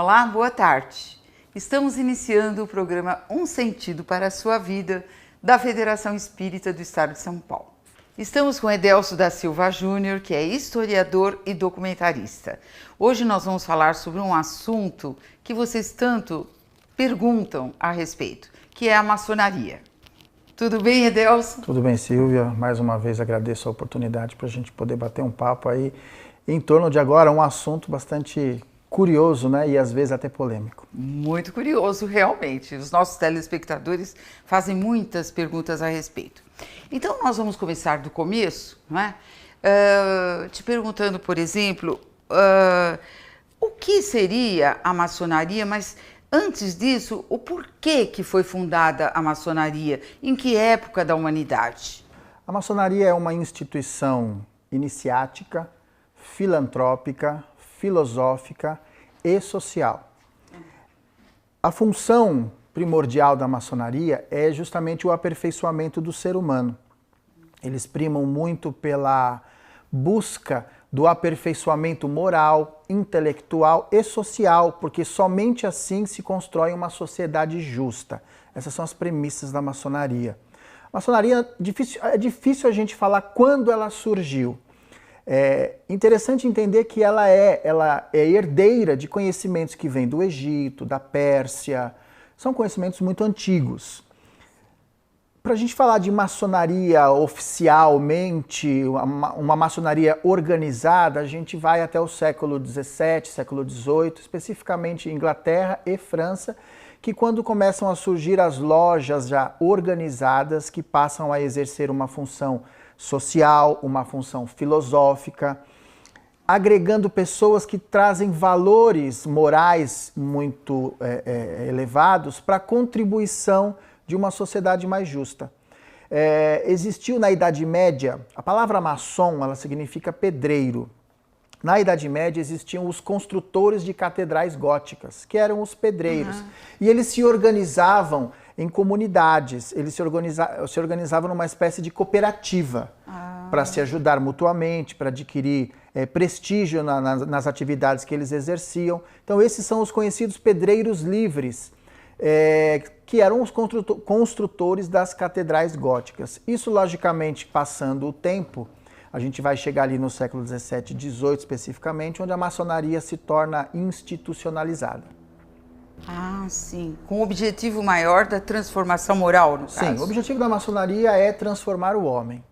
Olá, boa tarde. Estamos iniciando o programa Um Sentido para a Sua Vida, da Federação Espírita do Estado de São Paulo. Estamos com Edelso da Silva Júnior, que é historiador e documentarista. Hoje nós vamos falar sobre um assunto que vocês tanto perguntam a respeito, que é a maçonaria. Tudo bem, Edelso? Tudo bem, Silvia. Mais uma vez agradeço a oportunidade para a gente poder bater um papo aí em torno de agora um assunto bastante curioso, né? E às vezes até polêmico. Muito curioso, realmente. Os nossos telespectadores fazem muitas perguntas a respeito. Então, nós vamos começar do começo, não é? Te perguntando, por exemplo, o que seria a maçonaria, mas antes disso, o porquê que foi fundada a maçonaria? Em que época da humanidade? A maçonaria é uma instituição iniciática, filantrópica, filosófica e social. A função primordial da maçonaria é justamente o aperfeiçoamento do ser humano. Eles primam muito pela busca do aperfeiçoamento moral, intelectual e social, porque somente assim se constrói uma sociedade justa. Essas são as premissas da maçonaria. A maçonaria, é difícil a gente falar quando ela surgiu. É interessante entender que ela é herdeira de conhecimentos que vêm do Egito, da Pérsia, são conhecimentos muito antigos. Para a gente falar de maçonaria oficialmente, uma maçonaria organizada, a gente vai até o século XVII, século XVIII, especificamente Inglaterra e França, que quando começam a surgir as lojas já organizadas que passam a exercer uma função social, uma função filosófica, agregando pessoas que trazem valores morais muito elevados para a contribuição de uma sociedade mais justa. Existiu na Idade Média, a palavra maçom, ela significa pedreiro. Na Idade Média existiam os construtores de catedrais góticas, que eram os pedreiros. E eles se organizavam em comunidades, eles se organizavam numa espécie de cooperativa para se ajudar mutuamente, para adquirir prestígio nas atividades que eles exerciam. Então esses são os conhecidos pedreiros livres, que eram os construtores das catedrais góticas. Isso, logicamente, passando o tempo, a gente vai chegar ali no século XVII e XVIII especificamente, onde a maçonaria se torna institucionalizada. Ah, sim. Com o objetivo maior da transformação moral, no caso? Sim, o objetivo da maçonaria é transformar o homem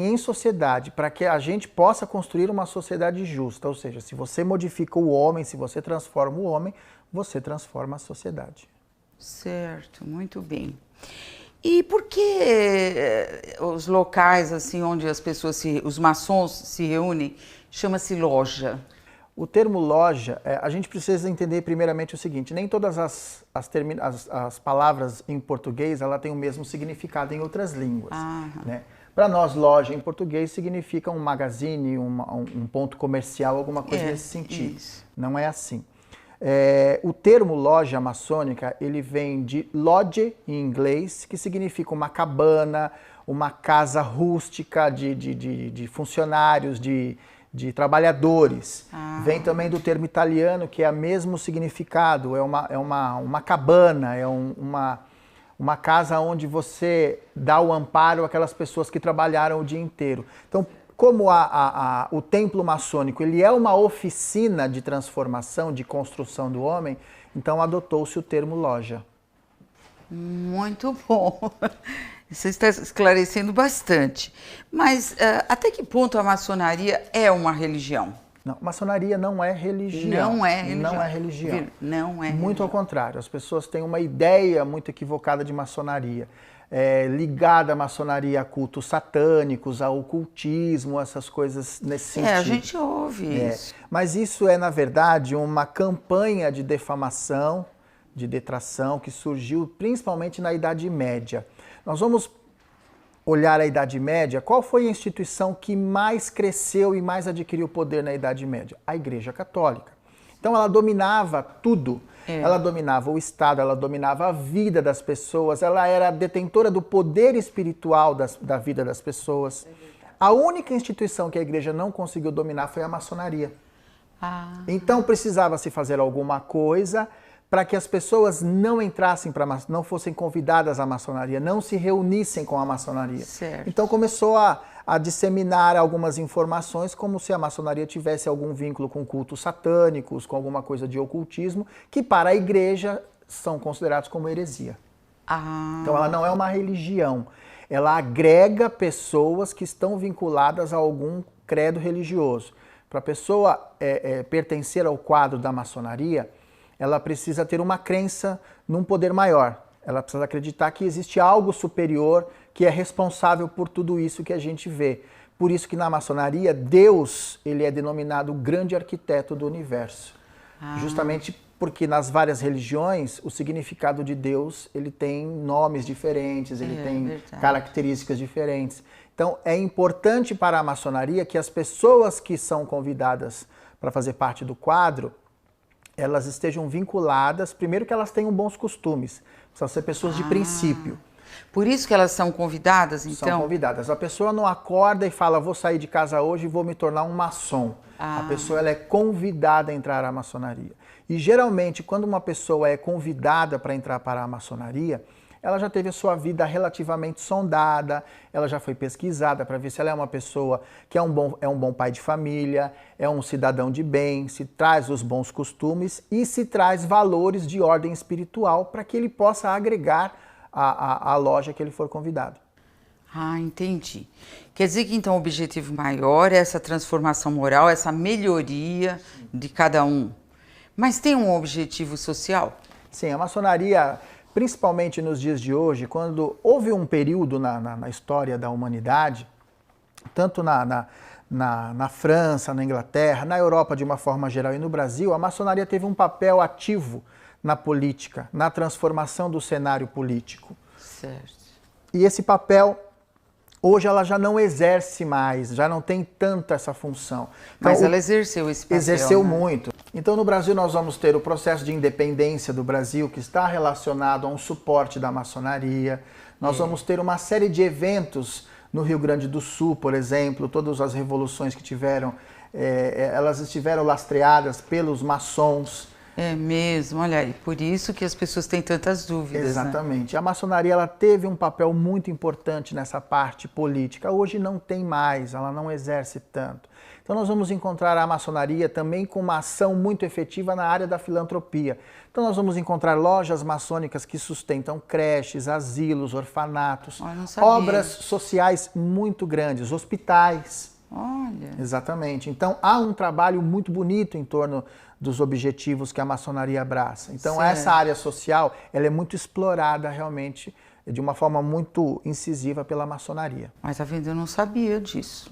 em sociedade, para que a gente possa construir uma sociedade justa. Ou seja, se você modifica o homem, se você transforma o homem, você transforma a sociedade. Certo, muito bem. E por que os locais assim onde as pessoas, os maçons se reúnem, chama-se loja? O termo loja, a gente precisa entender primeiramente o seguinte, nem todas as palavras em português ela tem o mesmo significado em outras línguas. Né? Para nós, loja em português significa um magazine, um ponto comercial, alguma coisa nesse sentido. Isso. Não é assim. O termo loja maçônica, ele vem de lodge em inglês, que significa uma cabana, uma casa rústica de funcionários, de trabalhadores. Vem também do termo italiano, que é o mesmo significado, é uma cabana, é uma casa onde você dá o amparo àquelas pessoas que trabalharam o dia inteiro. Então, como o templo maçônico ele é uma oficina de transformação, de construção do homem, então adotou-se o termo loja. Muito bom. Você está esclarecendo bastante. Mas até que ponto a maçonaria é uma religião? Não, maçonaria não é religião. Não é religião. Não é religião. Não é muito religião. Ao contrário, as pessoas têm uma ideia muito equivocada de maçonaria. Ligada à maçonaria a cultos satânicos, ao ocultismo, essas coisas nesse sentido. A gente ouve isso. Mas isso na verdade, uma campanha de defamação, de detração, que surgiu principalmente na Idade Média. Nós vamos olhar a Idade Média. Qual foi a instituição que mais cresceu e mais adquiriu poder na Idade Média? A Igreja Católica. Então ela dominava tudo. Ela dominava o Estado, ela dominava a vida das pessoas, ela era detentora do poder espiritual da vida das pessoas. A única instituição que a igreja não conseguiu dominar foi a maçonaria. Então precisava se fazer alguma coisa para que as pessoas não entrassem não fossem convidadas à maçonaria, não se reunissem com a maçonaria. Certo. Então começou a disseminar algumas informações como se a maçonaria tivesse algum vínculo com cultos satânicos, com alguma coisa de ocultismo, que para a igreja são considerados como heresia. Então ela não é uma religião, ela agrega pessoas que estão vinculadas a algum credo religioso. Para a pessoa pertencer ao quadro da maçonaria, ela precisa ter uma crença num poder maior. Ela precisa acreditar que existe algo superior que é responsável por tudo isso que a gente vê. Por isso que na maçonaria, Deus ele é denominado o grande arquiteto do universo. Justamente porque nas várias religiões, o significado de Deus ele tem nomes diferentes, ele tem características diferentes. Então é importante para a maçonaria que as pessoas que são convidadas para fazer parte do quadro, elas estejam vinculadas, primeiro que elas tenham bons costumes, precisam ser pessoas de princípio. Por isso que elas são convidadas, então? São convidadas. A pessoa não acorda e fala, vou sair de casa hoje e vou me tornar um maçom. A pessoa ela é convidada a entrar à maçonaria. E geralmente, quando uma pessoa é convidada para entrar para a maçonaria, ela já teve a sua vida relativamente sondada, ela já foi pesquisada para ver se ela é uma pessoa que é um bom pai de família, é um cidadão de bem, se traz os bons costumes e se traz valores de ordem espiritual para que ele possa agregar à loja que ele for convidado. Entendi. Quer dizer que então o objetivo maior é essa transformação moral, essa melhoria de cada um. Mas tem um objetivo social? Sim, a maçonaria, principalmente nos dias de hoje, quando houve um período na história da humanidade, tanto na França, na Inglaterra, na Europa de uma forma geral e no Brasil, a maçonaria teve um papel ativo na política, na transformação do cenário político. Certo. E esse papel, hoje ela já não exerce mais, já não tem tanto essa função. Então, mas ela exerceu esse papel. Exerceu, né? muito. Então no Brasil nós vamos ter o processo de independência do Brasil, que está relacionado a um suporte da maçonaria. Nós vamos ter uma série de eventos no Rio Grande do Sul, por exemplo, todas as revoluções que tiveram, elas estiveram lastreadas pelos maçons. É mesmo, olha aí, por isso que as pessoas têm tantas dúvidas. Exatamente. Né? A maçonaria ela teve um papel muito importante nessa parte política. Hoje não tem mais, ela não exerce tanto. Então nós vamos encontrar a maçonaria também com uma ação muito efetiva na área da filantropia. Então nós vamos encontrar lojas maçônicas que sustentam creches, asilos, orfanatos, obras sociais muito grandes, hospitais. Olha. Exatamente. Então há um trabalho muito bonito em torno dos objetivos que a maçonaria abraça. Então essa área social, ela é muito explorada realmente de uma forma muito incisiva pela maçonaria. Mas tá vendo, eu não sabia disso.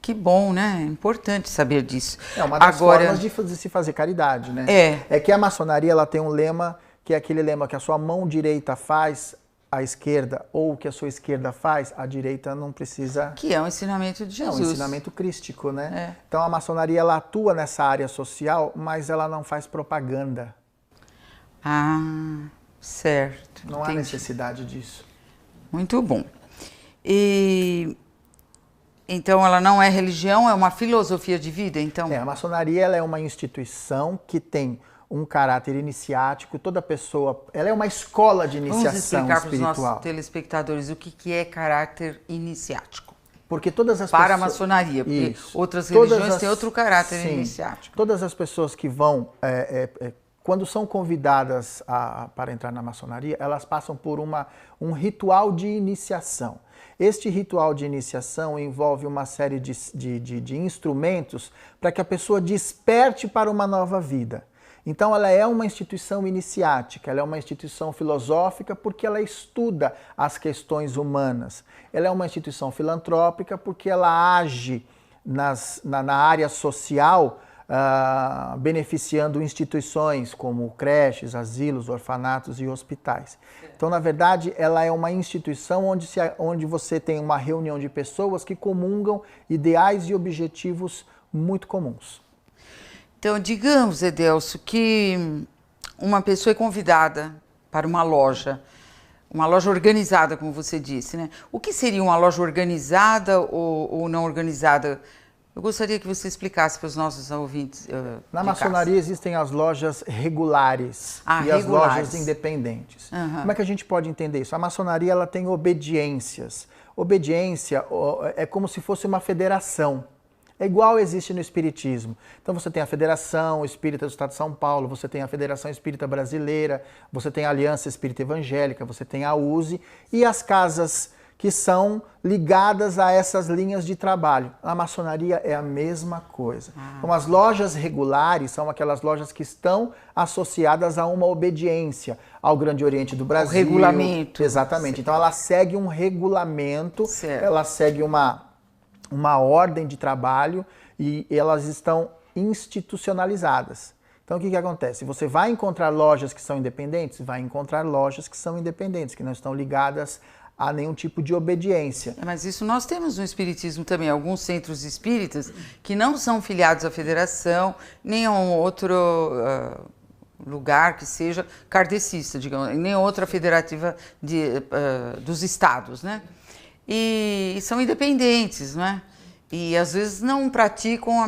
Que bom, né? É importante saber disso. É uma das formas de se fazer caridade, né? É que a maçonaria ela tem um lema, que é aquele lema que a sua mão direita faz, a esquerda, ou o que a sua esquerda faz, a direita não precisa... Que é um ensinamento de Jesus. É um ensinamento crístico, né? Então a maçonaria ela atua nessa área social, mas ela não faz propaganda. Certo. Não há necessidade disso. Muito bom. Então ela não é religião, é uma filosofia de vida, então? A maçonaria ela é uma instituição que tem um caráter iniciático, toda pessoa, ela é uma escola de iniciação espiritual. Vamos explicar para os nossos telespectadores o que é caráter iniciático. Porque todas as para a maçonaria, porque outras religiões têm outro caráter iniciático. Todas as pessoas que vão, quando são convidadas para entrar na maçonaria, elas passam por um ritual de iniciação. Este ritual de iniciação envolve uma série de instrumentos para que a pessoa desperte para uma nova vida. Então ela é uma instituição iniciática, ela é uma instituição filosófica porque ela estuda as questões humanas. Ela é uma instituição filantrópica porque ela age na área social, beneficiando instituições como creches, asilos, orfanatos e hospitais. Então, na verdade, ela é uma instituição onde você tem uma reunião de pessoas que comungam ideais e objetivos muito comuns. Então, digamos, Edelso, que uma pessoa é convidada para uma loja organizada, como você disse, né? O que seria uma loja organizada ou não organizada? eu gostaria que você explicasse para os nossos ouvintes. Na maçonaria existem as lojas regulares e as lojas independentes. Como é que a gente pode entender isso? A maçonaria ela tem obediências. Obediência é como se fosse uma federação. É igual existe no Espiritismo. Então você tem a Federação Espírita do Estado de São Paulo, você tem a Federação Espírita Brasileira, você tem a Aliança Espírita Evangélica, você tem a USE e as casas que são ligadas a essas linhas de trabalho. A maçonaria é a mesma coisa. Então as lojas regulares são aquelas lojas que estão associadas a uma obediência ao Grande Oriente do Brasil. O regulamento. Exatamente. Certo. Então ela segue um regulamento, certo. Ela segue uma ordem de trabalho e elas estão institucionalizadas. Então o que acontece? Você vai encontrar lojas que são independentes? Vai encontrar lojas que são independentes, que não estão ligadas a nenhum tipo de obediência. Mas isso nós temos no Espiritismo também, alguns centros espíritas que não são filiados à federação, nem a um outro lugar que seja kardecista, digamos, nem outra federativa dos estados, né? E são independentes, não é? E às vezes não praticam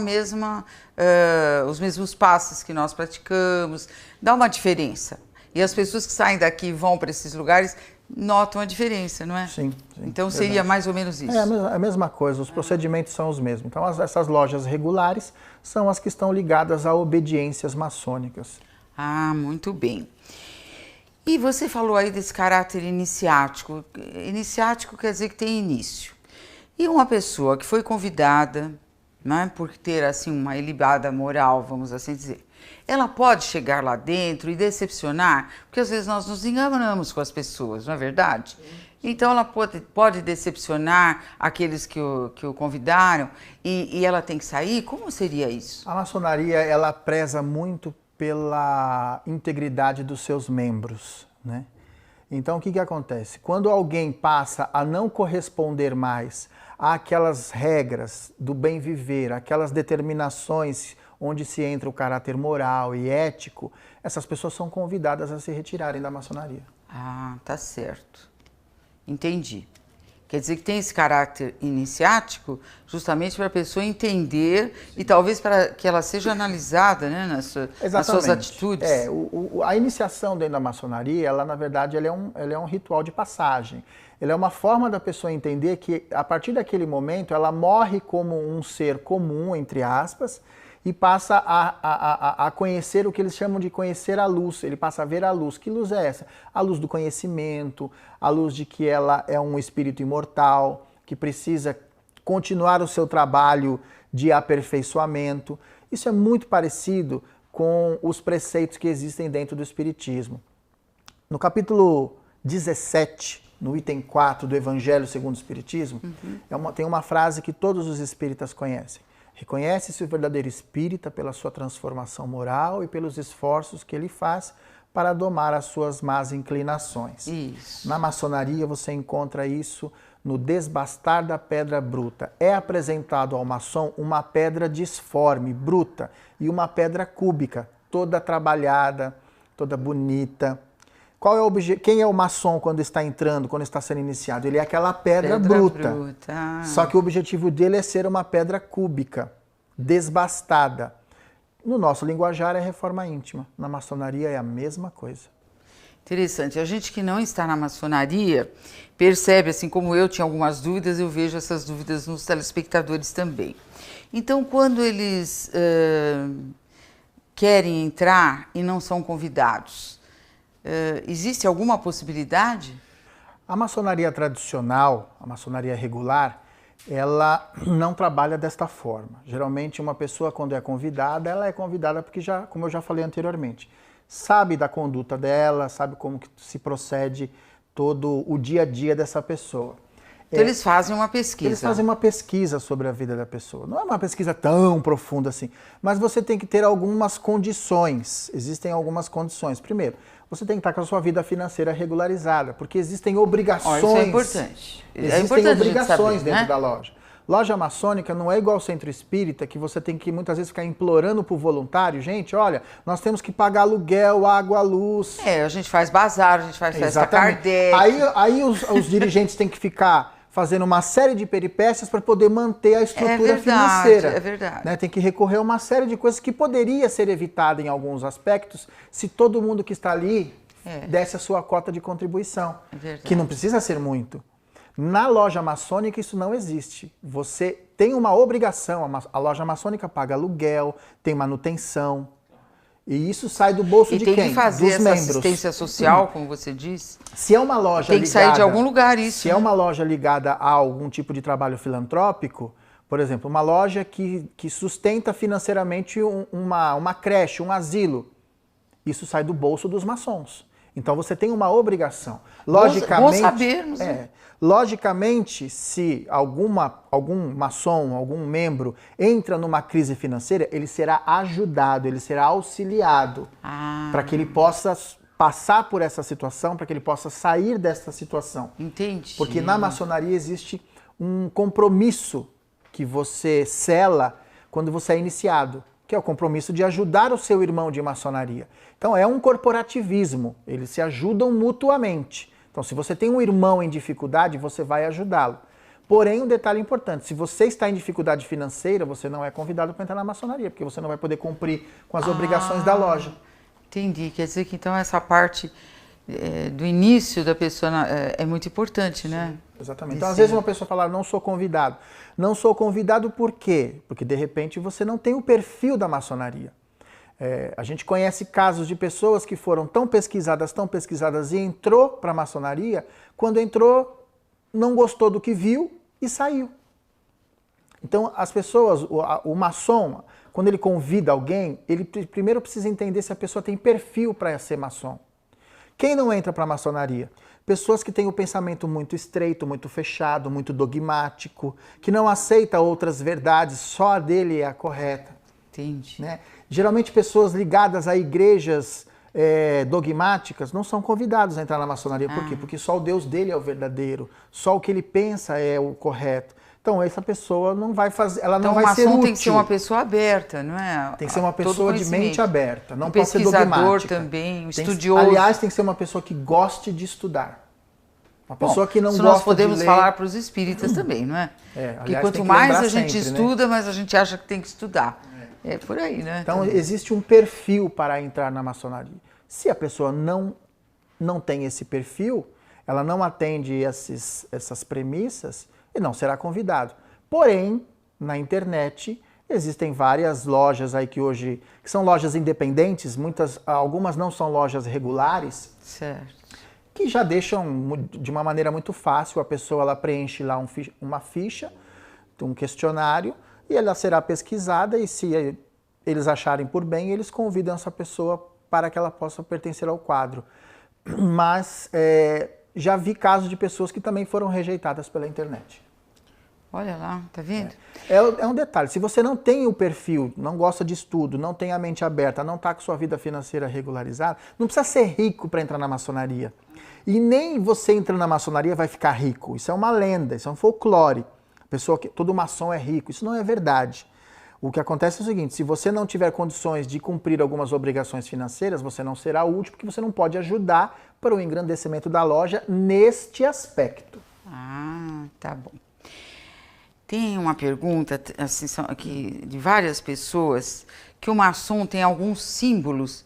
os mesmos passos que nós praticamos, dá uma diferença. E as pessoas que saem daqui e vão para esses lugares notam a diferença, não é? Sim. Então seria mais ou menos isso. É a mesma coisa, os procedimentos são os mesmos. Então essas lojas regulares são as que estão ligadas a obediências maçônicas. Ah, muito bem. E você falou aí desse caráter iniciático. Iniciático quer dizer que tem início. E uma pessoa que foi convidada, né, por ter assim uma ilibada moral, vamos assim dizer, ela pode chegar lá dentro e decepcionar, porque às vezes nós nos enganamos com as pessoas, não é verdade? Então ela pode decepcionar aqueles que o convidaram e ela tem que sair? Como seria isso? A maçonaria ela preza muito pela integridade dos seus membros, né? Então o que acontece? Quando alguém passa a não corresponder mais àquelas regras do bem viver, aquelas determinações onde se entra o caráter moral e ético, essas pessoas são convidadas a se retirarem da maçonaria. Ah, tá certo. Entendi. Quer dizer que tem esse caráter iniciático justamente para a pessoa entender e talvez para que ela seja analisada, né, nas suas atitudes. A iniciação dentro da maçonaria, ela na verdade ela é um ritual de passagem. Ela é uma forma da pessoa entender que a partir daquele momento ela morre como um ser comum, entre aspas, e passa a conhecer o que eles chamam de conhecer a luz. Ele passa a ver a luz. Que luz é essa? A luz do conhecimento, a luz de que ela é um espírito imortal, que precisa continuar o seu trabalho de aperfeiçoamento. Isso é muito parecido com os preceitos que existem dentro do Espiritismo. No capítulo 17, no item 4 do Evangelho segundo o Espiritismo, tem uma frase que todos os espíritas conhecem. Reconhece-se o verdadeiro espírita pela sua transformação moral e pelos esforços que ele faz para domar as suas más inclinações. Isso. Na maçonaria você encontra isso no desbastar da pedra bruta. É apresentado ao maçom uma pedra disforme, bruta, e uma pedra cúbica, toda trabalhada, toda bonita. Quem é o maçom quando está entrando, quando está sendo iniciado? Ele é aquela pedra bruta. Só que o objetivo dele é ser uma pedra cúbica, desbastada. No nosso linguajar é reforma íntima. Na maçonaria é a mesma coisa. Interessante. A gente que não está na maçonaria percebe, assim como eu tinha algumas dúvidas, eu vejo essas dúvidas nos telespectadores também. Então, quando eles querem entrar e não são convidados, existe alguma possibilidade? A maçonaria tradicional, a maçonaria regular, ela não trabalha desta forma. Geralmente uma pessoa quando é convidada, ela é convidada porque, como eu já falei anteriormente, sabe da conduta dela, sabe como que se procede todo o dia a dia dessa pessoa. Então eles fazem uma pesquisa. Eles fazem uma pesquisa sobre a vida da pessoa. Não é uma pesquisa tão profunda assim, mas você tem que ter algumas condições. Existem algumas condições. Primeiro, você tem que estar com a sua vida financeira regularizada, porque existem obrigações. Isso é importante. Existem obrigações saber, dentro né? da loja. Loja maçônica não é igual ao centro espírita, que você tem que muitas vezes ficar implorando para o voluntário. Gente, olha, nós temos que pagar aluguel, água, luz. A gente faz bazar, a gente faz festa Kardec. Aí os dirigentes têm que ficar fazendo uma série de peripécias para poder manter a estrutura financeira. É verdade. Né? Tem que recorrer a uma série de coisas que poderia ser evitada em alguns aspectos se todo mundo que está ali desse a sua cota de contribuição, que não precisa ser muito. Na loja maçônica isso não existe. Você tem uma obrigação, a loja maçônica paga aluguel, tem manutenção, e isso sai do bolso de quem? E tem que fazer dos essa membros. assistência social, como você disse. Se é uma loja tem que sair de algum lugar isso. Se é uma loja ligada a algum tipo de trabalho filantrópico, por exemplo, uma loja que sustenta financeiramente uma creche, um asilo, isso sai do bolso dos maçons. Então você tem uma obrigação. Logicamente, bom sabermos, né? Logicamente, se algum maçom, algum membro entra numa crise financeira, ele será ajudado, ele será auxiliado para que ele possa passar por essa situação, para que ele possa sair dessa situação. Entendi. Porque na maçonaria existe um compromisso que você sela quando você é iniciado, que é o compromisso de ajudar o seu irmão de maçonaria. Então é um corporativismo, eles se ajudam mutuamente. Então se você tem um irmão em dificuldade, você vai ajudá-lo. Porém, um detalhe importante, se você está em dificuldade financeira, você não é convidado para entrar na maçonaria, porque você não vai poder cumprir com as obrigações da loja. Entendi, quer dizer que então essa parte do início da pessoa é muito importante, né? Exatamente. Então, às vezes uma pessoa fala, não sou convidado. Não sou convidado por quê? Porque, de repente, você não tem o perfil da maçonaria. A gente conhece casos de pessoas que foram tão pesquisadas e entrou para a maçonaria, quando entrou, não gostou do que viu e saiu. Então, as pessoas, o maçom, quando ele convida alguém, ele primeiro precisa entender se a pessoa tem perfil para ser maçom. Quem não entra para a maçonaria? Pessoas que têm o pensamento muito estreito, muito fechado, muito dogmático, que não aceita outras verdades, só a dele é a correta. Entendi. Né? Geralmente pessoas ligadas a igrejas dogmáticas não são convidados a entrar na maçonaria. Por quê? Porque só o Deus dele é o verdadeiro, só o que ele pensa é o correto. Então essa pessoa não vai fazer, ela não vai ser útil. Então o maçom tem que ser uma pessoa aberta, não é? Tem que ser uma pessoa de mente aberta, não pode ser dogmática. pesquisador também, um estudioso. Aliás, tem que ser uma pessoa que goste de estudar. Uma pessoa que não gosta de ler. Nós podemos falar para os espíritas também, não é? Porque quanto mais a gente estuda, mais a gente acha que tem que estudar. É por aí, né? Então existe um perfil para entrar na maçonaria. Se a pessoa não tem esse perfil, ela não atende essas premissas e não será convidado. Porém, na internet existem várias lojas aí que hoje que são lojas independentes, algumas não são lojas regulares, certo, que já deixam de uma maneira muito fácil, a pessoa ela preenche lá uma ficha, um questionário, e ela será pesquisada e se eles acharem por bem, eles convidam essa pessoa para que ela possa pertencer ao quadro. Mas já vi casos de pessoas que também foram rejeitadas pela internet. Olha lá, tá vendo? É um detalhe, se você não tem o perfil, não gosta de estudo, não tem a mente aberta, não está com sua vida financeira regularizada, não precisa ser rico para entrar na maçonaria. E nem você entrando na maçonaria vai ficar rico. Isso é uma lenda, isso é um folclore. Todo maçom é rico, isso não é verdade. O que acontece é o seguinte, se você não tiver condições de cumprir algumas obrigações financeiras, você não será útil, porque você não pode ajudar para o engrandecimento da loja neste aspecto. Ah, tá bom. Tem uma pergunta assim, aqui, de várias pessoas, que o maçom tem alguns símbolos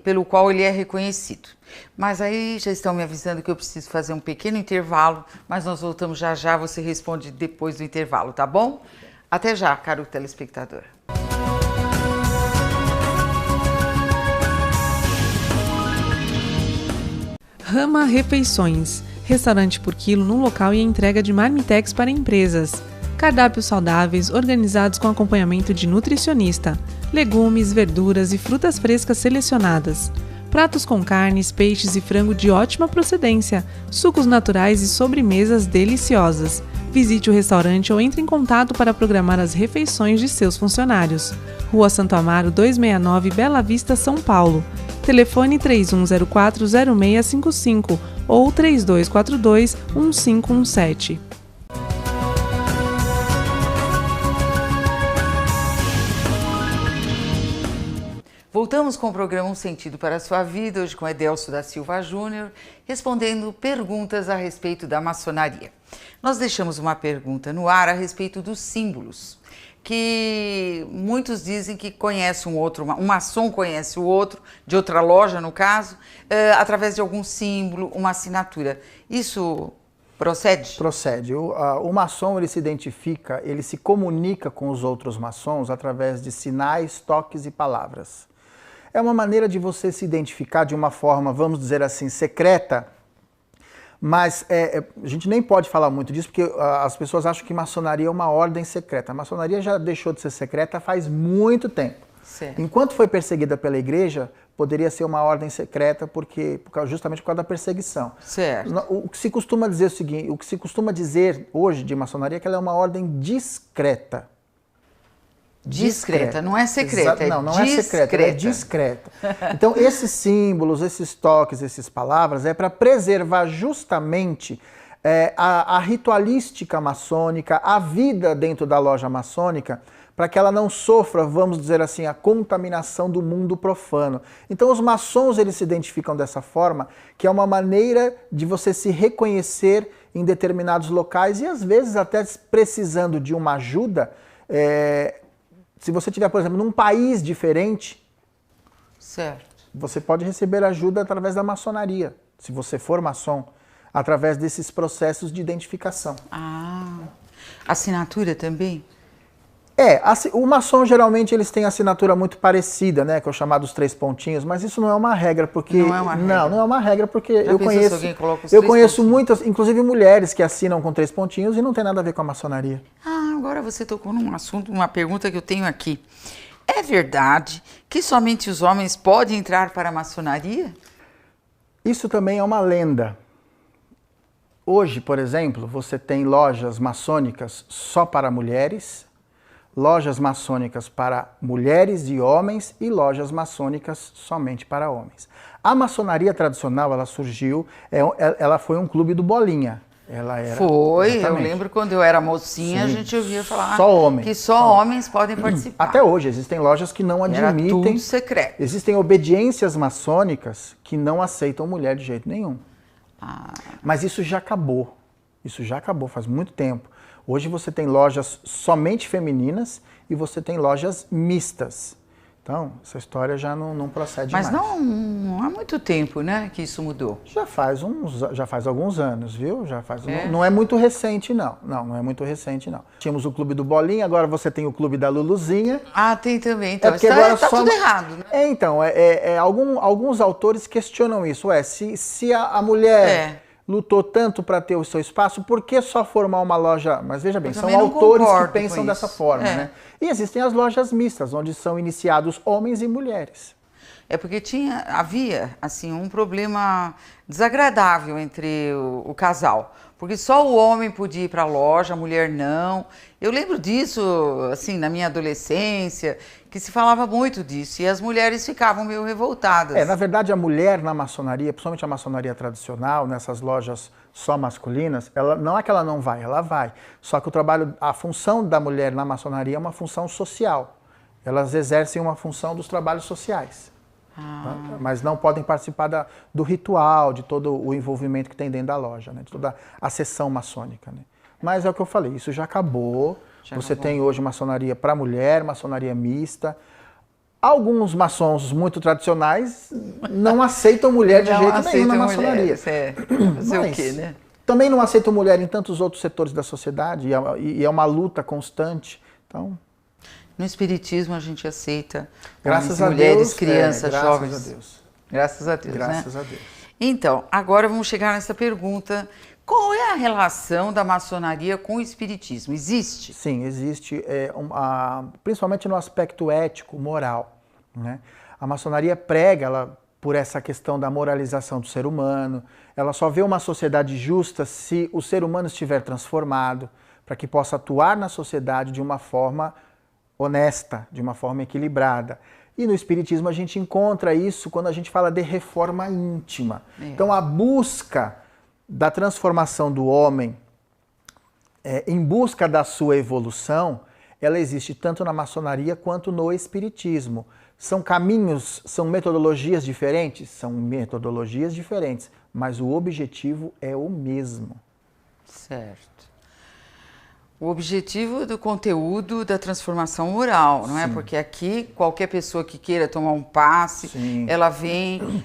pelo qual ele é reconhecido. Mas aí já estão me avisando que eu preciso fazer um pequeno intervalo, mas nós voltamos já já, você responde depois do intervalo, tá bom? Até já, caro telespectador. Rama Refeições, restaurante por quilo no local e entrega de marmitex para empresas. Cardápios saudáveis organizados com acompanhamento de nutricionista, legumes, verduras e frutas frescas selecionadas. Pratos com carnes, peixes e frango de ótima procedência, sucos naturais e sobremesas deliciosas. Visite o restaurante ou entre em contato para programar as refeições de seus funcionários. Rua Santo Amaro 269, Bela Vista, São Paulo. Telefone 31040655 ou 3242-1517. Voltamos com o programa Um Sentido para a Sua Vida, hoje com Edelso da Silva Júnior, respondendo perguntas a respeito da maçonaria. Nós deixamos uma pergunta no ar a respeito dos símbolos, que muitos dizem que conhece um outro, um maçom conhece o outro, de outra loja no caso, através de algum símbolo, uma assinatura. Isso procede? Procede. O maçom, ele se identifica, ele se comunica com os outros maçons através de sinais, toques e palavras. É uma maneira de você se identificar de uma forma, vamos dizer assim, secreta, mas a gente nem pode falar muito disso porque as pessoas acham que maçonaria é uma ordem secreta. A maçonaria já deixou de ser secreta faz muito tempo. Certo. Enquanto foi perseguida pela igreja, poderia ser uma ordem secreta justamente por causa da perseguição. Certo. O que se costuma dizer é o seguinte, o que se costuma dizer hoje de maçonaria é que ela é uma ordem discreta. Discreta, não é secreta, não é secreta, é discreta. Então, esses símbolos, esses toques, essas palavras, é para preservar justamente a ritualística maçônica, a vida dentro da loja maçônica, para que ela não sofra, vamos dizer assim, a contaminação do mundo profano. Então, os maçons, eles se identificam dessa forma, que é uma maneira de você se reconhecer em determinados locais e, às vezes, até precisando de uma ajuda, se você estiver, por exemplo, num país diferente, certo, você pode receber ajuda através da maçonaria, se você for maçom, através desses processos de identificação. Ah, assinatura também? O maçom geralmente eles têm assinatura muito parecida, né, que é o chamado os 3 pontinhos, mas isso não é uma regra, porque... Não é uma regra? Não é uma regra, porque Já se alguém coloca os eu 3 conheço pontinhos? muitas, inclusive mulheres que assinam com 3 pontinhos e não tem nada a ver com a maçonaria. Ah, agora você tocou num assunto, uma pergunta que eu tenho aqui. É verdade que somente os homens podem entrar para a maçonaria? Isso também é uma lenda. Hoje, por exemplo, você tem lojas maçônicas só para mulheres, lojas maçônicas para mulheres e homens e lojas maçônicas somente para homens. A maçonaria tradicional, ela surgiu, ela foi um clube do Bolinha. Ela era, foi, exatamente. Eu lembro quando eu era mocinha, Sim, a gente ouvia falar que só homens podem participar. Até hoje, existem lojas que não admitem... Era tudo secreto. Existem obediências maçônicas que não aceitam mulher de jeito nenhum. Mas isso já acabou. Isso já acabou faz muito tempo. Hoje você tem lojas somente femininas e você tem lojas mistas. Então, essa história já não procede mais. Mas não há muito tempo, né, que isso mudou. Já faz alguns anos, viu? Não é muito recente, não. Não é muito recente, não. Tínhamos o Clube do Bolinha, agora você tem o Clube da Luluzinha. Ah, tem também. Então, porque agora tá tudo errado, né? Alguns autores questionam isso. Se a mulher... lutou tanto para ter o seu espaço, por que só formar uma loja? Mas veja bem, são autores que pensam dessa forma, né? E existem as lojas mistas, onde são iniciados homens e mulheres. É porque havia assim, um problema desagradável entre o casal. Porque só o homem podia ir para a loja, a mulher não. Eu lembro disso, assim, na minha adolescência, que se falava muito disso. E as mulheres ficavam meio revoltadas. Na verdade, a mulher na maçonaria, principalmente a maçonaria tradicional, nessas lojas só masculinas, não é que ela não vai, ela vai. Só que a função da mulher na maçonaria é uma função social. Elas exercem uma função dos trabalhos sociais. Mas não podem participar do ritual, de todo o envolvimento que tem dentro da loja, né? De toda a sessão maçônica. Né? Mas é o que eu falei, isso já acabou. Você tem hoje maçonaria para mulher, maçonaria mista. Alguns maçons muito tradicionais não aceitam mulher de jeito nenhum na maçonaria. Fazer o quê, né? Também não aceitam mulher em tantos outros setores da sociedade e é uma luta constante. Então... No espiritismo a gente aceita graças a mulheres, Deus, crianças, jovens. Graças a Deus. Graças a Deus, graças né? a Deus. Então, agora vamos chegar nessa pergunta. Qual é a relação da maçonaria com o espiritismo? Existe? Sim, existe, principalmente no aspecto ético, moral. Né? A maçonaria prega por essa questão da moralização do ser humano. Ela só vê uma sociedade justa se o ser humano estiver transformado, para que possa atuar na sociedade de uma forma honesta, de uma forma equilibrada. E no espiritismo a gente encontra isso quando a gente fala de reforma íntima. Então a busca da transformação do homem em busca da sua evolução, ela existe tanto na maçonaria quanto no espiritismo. São caminhos, são metodologias diferentes? São metodologias diferentes, mas o objetivo é o mesmo. Certo. O objetivo do conteúdo da transformação oral, não é? Porque aqui qualquer pessoa que queira tomar um passe, ela vem,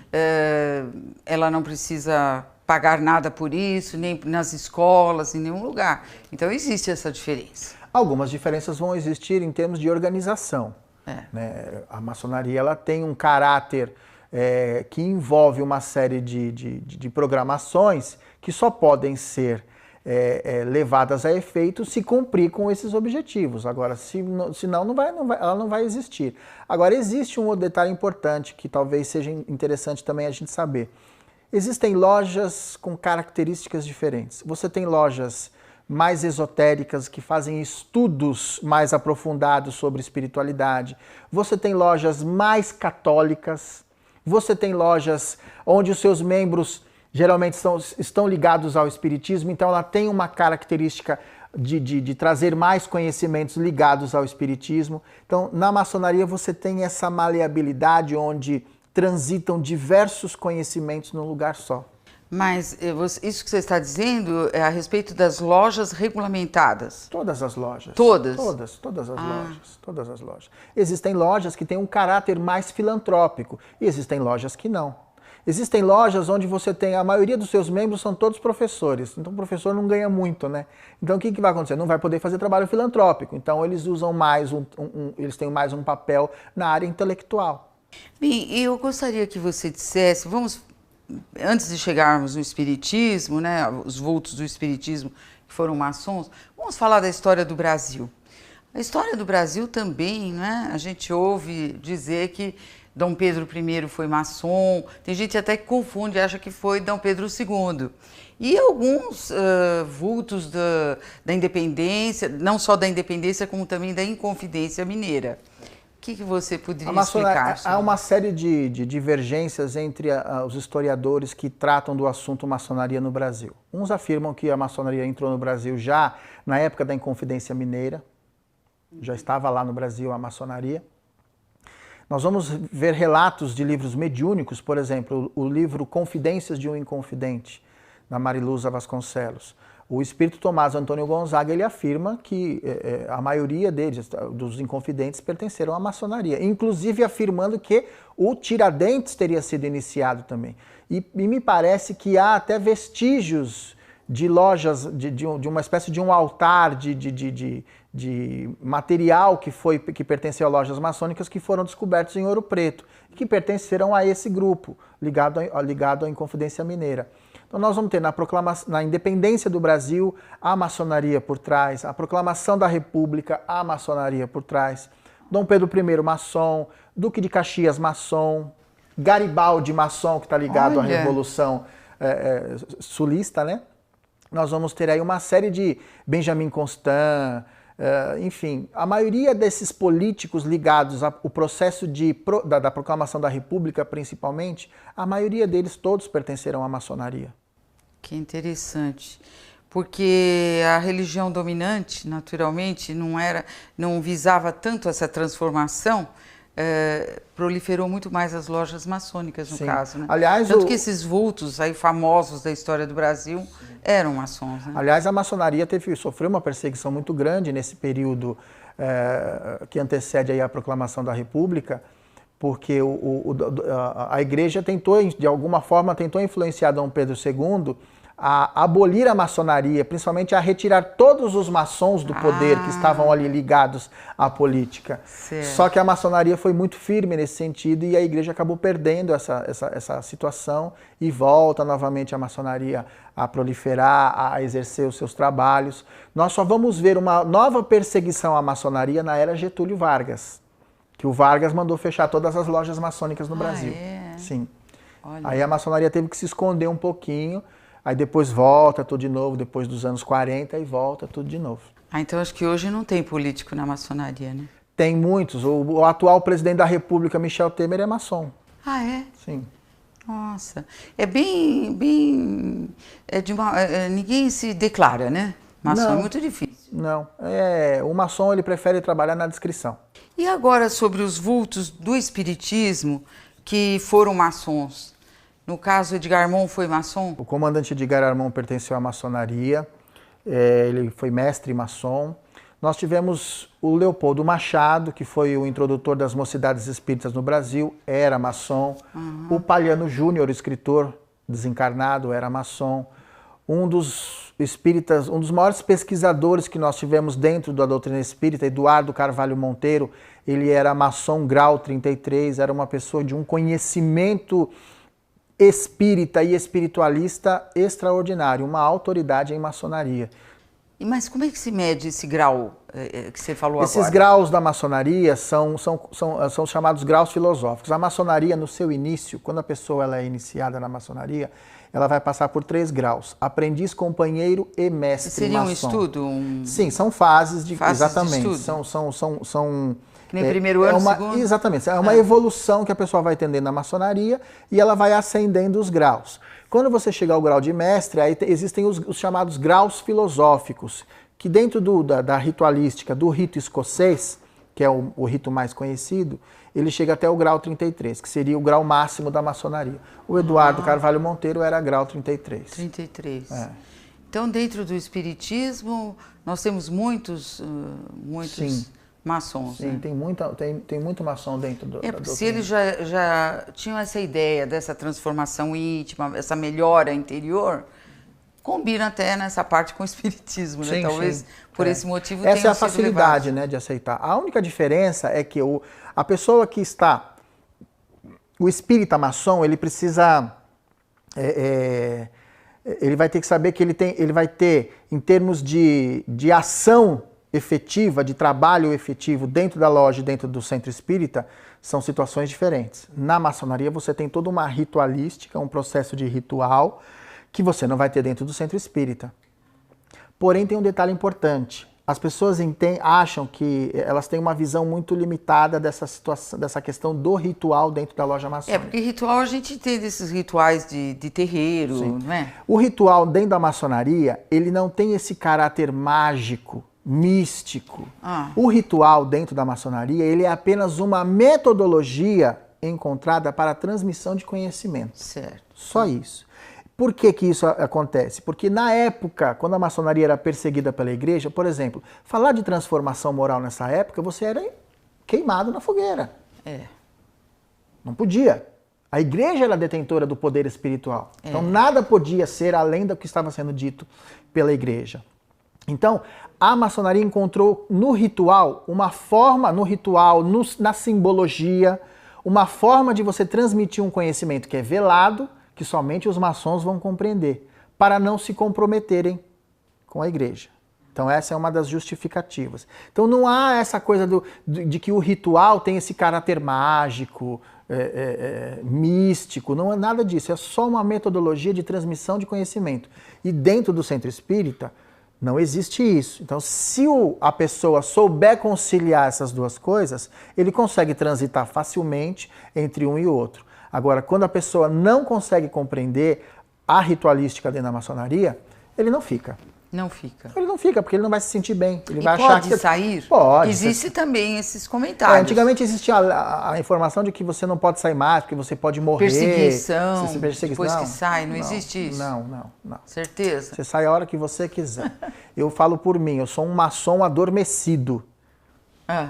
ela não precisa pagar nada por isso, nem nas escolas, em nenhum lugar. Então existe essa diferença. Algumas diferenças vão existir em termos de organização. Né? A maçonaria ela tem um caráter que envolve uma série de programações que só podem ser levadas a efeito se cumprir com esses objetivos. Agora, senão ela não vai existir. Agora, existe um outro detalhe importante que talvez seja interessante também a gente saber. Existem lojas com características diferentes. Você tem lojas mais esotéricas que fazem estudos mais aprofundados sobre espiritualidade. Você tem lojas mais católicas. Você tem lojas onde os seus membros geralmente estão ligados ao espiritismo, então ela tem uma característica de trazer mais conhecimentos ligados ao espiritismo. Então, na maçonaria você tem essa maleabilidade onde transitam diversos conhecimentos num lugar só. Mas isso que você está dizendo é a respeito das lojas regulamentadas? Todas as lojas. Todas? Todas as lojas. Todas as lojas. Existem lojas que têm um caráter mais filantrópico e existem lojas que não. Existem lojas onde você tem, a maioria dos seus membros são todos professores, então o professor não ganha muito, né? Então o que vai acontecer? Não vai poder fazer trabalho filantrópico, então eles usam mais, eles têm mais um papel na área intelectual. Bem, eu gostaria que você dissesse, antes de chegarmos no espiritismo, né, os vultos do espiritismo que foram maçons, vamos falar da história do Brasil. A história do Brasil também, né, a gente ouve dizer que Dom Pedro I foi maçom, tem gente até que confunde, acha que foi Dom Pedro II. E alguns vultos da independência, não só da independência, como também da Inconfidência Mineira. O que você poderia explicar? Há uma série de divergências entre os historiadores que tratam do assunto maçonaria no Brasil. Uns afirmam que a maçonaria entrou no Brasil já na época da Inconfidência Mineira, já estava lá no Brasil a maçonaria. Nós vamos ver relatos de livros mediúnicos, por exemplo, o livro Confidências de um Inconfidente, da Mariluza Vasconcelos. O espírito Tomás Antônio Gonzaga, ele afirma que a maioria deles, dos inconfidentes, pertenceram à maçonaria, inclusive afirmando que o Tiradentes teria sido iniciado também. E me parece que há até vestígios de lojas, de uma espécie de um altar de material que pertenceu a lojas maçônicas que foram descobertos em Ouro Preto, e que pertenceram a esse grupo, ligado à Inconfidência Mineira. Então nós vamos ter na independência do Brasil, a maçonaria por trás, a proclamação da República, a maçonaria por trás, Dom Pedro I maçom, Duque de Caxias maçom, Garibaldi maçom, que está ligado à Revolução Sulista, né? Nós vamos ter aí uma série de Benjamin Constant, enfim, a maioria desses políticos ligados ao processo da proclamação da República, principalmente, a maioria deles todos pertenceram à maçonaria. Que interessante, porque a religião dominante, naturalmente, não visava tanto essa transformação, proliferou muito mais as lojas maçônicas, no caso, né? Aliás, tanto que esses vultos aí famosos da história do Brasil eram maçons, né? Aliás, a maçonaria sofreu uma perseguição muito grande nesse período que antecede aí a proclamação da República, porque a igreja tentou, de alguma forma, influenciar Dom Pedro II a abolir a maçonaria, principalmente a retirar todos os maçons do poder que estavam ali ligados à política. Certo. Só que a maçonaria foi muito firme nesse sentido e a igreja acabou perdendo essa situação e volta novamente a maçonaria a proliferar, a exercer os seus trabalhos. Nós só vamos ver uma nova perseguição à maçonaria na era Getúlio Vargas, que o Vargas mandou fechar todas as lojas maçônicas no Brasil. Sim. Olha. Aí a maçonaria teve que se esconder um pouquinho. Aí depois volta tudo de novo, depois dos anos 40, e volta tudo de novo. Então acho que hoje não tem político na maçonaria, né? Tem muitos. O atual presidente da República, Michel Temer, é maçom. Ah, é? Sim. Nossa. É ninguém se declara, né? Maçom é muito difícil. Não. O maçom ele prefere trabalhar na descrição. E agora sobre os vultos do espiritismo que foram maçons? No caso, Edgar Armon foi maçom? O comandante Edgar Armon pertenceu à maçonaria, ele foi mestre maçom. Nós tivemos o Leopoldo Machado, que foi o introdutor das mocidades espíritas no Brasil, era maçom. O Palhano Júnior, escritor desencarnado, era maçom. Um dos espíritas, um dos maiores pesquisadores que nós tivemos dentro da doutrina espírita, Eduardo Carvalho Monteiro, ele era maçom grau 33, era uma pessoa de um conhecimento espírita e espiritualista extraordinário, uma autoridade em maçonaria. Mas como é que se mede esse grau que você falou agora? Esses graus da maçonaria são chamados graus filosóficos. A maçonaria, no seu início, quando a pessoa ela é iniciada na maçonaria, ela vai passar por 3 graus: aprendiz, companheiro e mestre Seria maçom. Um estudo? Sim, são fases de... Fases exatamente. de estudo. São que nem primeiro ano, segundo? Exatamente. É uma evolução que a pessoa vai tendo na maçonaria e ela vai ascendendo os graus. Quando você chega ao grau de mestre, aí existem os chamados graus filosóficos, que dentro da ritualística, do rito escocês, que é o rito mais conhecido, ele chega até o grau 33, que seria o grau máximo da maçonaria. O Eduardo Carvalho Monteiro era grau 33. 33. Então, dentro do espiritismo, nós temos muitos Sim. maçons. Sim, né? tem muito maçom dentro da porque se eles já tinham essa ideia dessa transformação íntima, essa melhora interior, combina até nessa parte com o espiritismo, né? Sim, talvez sim. Por esse motivo essa tenham é a facilidade, sido né, de aceitar. A única diferença é que a pessoa que está... O espírita maçom, ele precisa... ele vai ter que saber que ele vai ter, em termos de ação efetiva, de trabalho efetivo dentro da loja, dentro do centro espírita, são situações diferentes. Na maçonaria você tem toda uma ritualística, um processo de ritual, que você não vai ter dentro do centro espírita. Porém, tem um detalhe importante. As pessoas acham que elas têm uma visão muito limitada dessa situação, dessa questão do ritual dentro da loja maçônica. Porque ritual a gente tem desses rituais de terreiro, Sim. não é? O ritual dentro da maçonaria, ele não tem esse caráter mágico, místico. O ritual dentro da maçonaria, ele é apenas uma metodologia encontrada para a transmissão de conhecimento. Certo. Só isso. Por que isso acontece? Porque na época, quando a maçonaria era perseguida pela igreja, por exemplo, falar de transformação moral nessa época, você era queimado na fogueira. Não podia. A igreja era detentora do poder espiritual. Então nada podia ser além do que estava sendo dito pela igreja. Então, a maçonaria encontrou no ritual uma forma, na simbologia, uma forma de você transmitir um conhecimento que é velado, que somente os maçons vão compreender, para não se comprometerem com a igreja. Então essa é uma das justificativas. Então não há essa coisa de que o ritual tem esse caráter mágico, místico, não é nada disso, é só uma metodologia de transmissão de conhecimento. E dentro do centro espírita não existe isso. Então se a pessoa souber conciliar essas duas coisas, ele consegue transitar facilmente entre um e outro. Agora, quando a pessoa não consegue compreender a ritualística dentro da maçonaria, ele não fica. Não fica. Ele não fica, porque ele não vai se sentir bem. Ele E vai pode achar que sair? Pode. Existe também esses comentários. Antigamente existia a informação de que você não pode sair mais, porque você pode morrer. Perseguição, depois que sai, não existe isso? Não. Certeza? Você sai a hora que você quiser. Eu falo por mim, eu sou um maçom adormecido.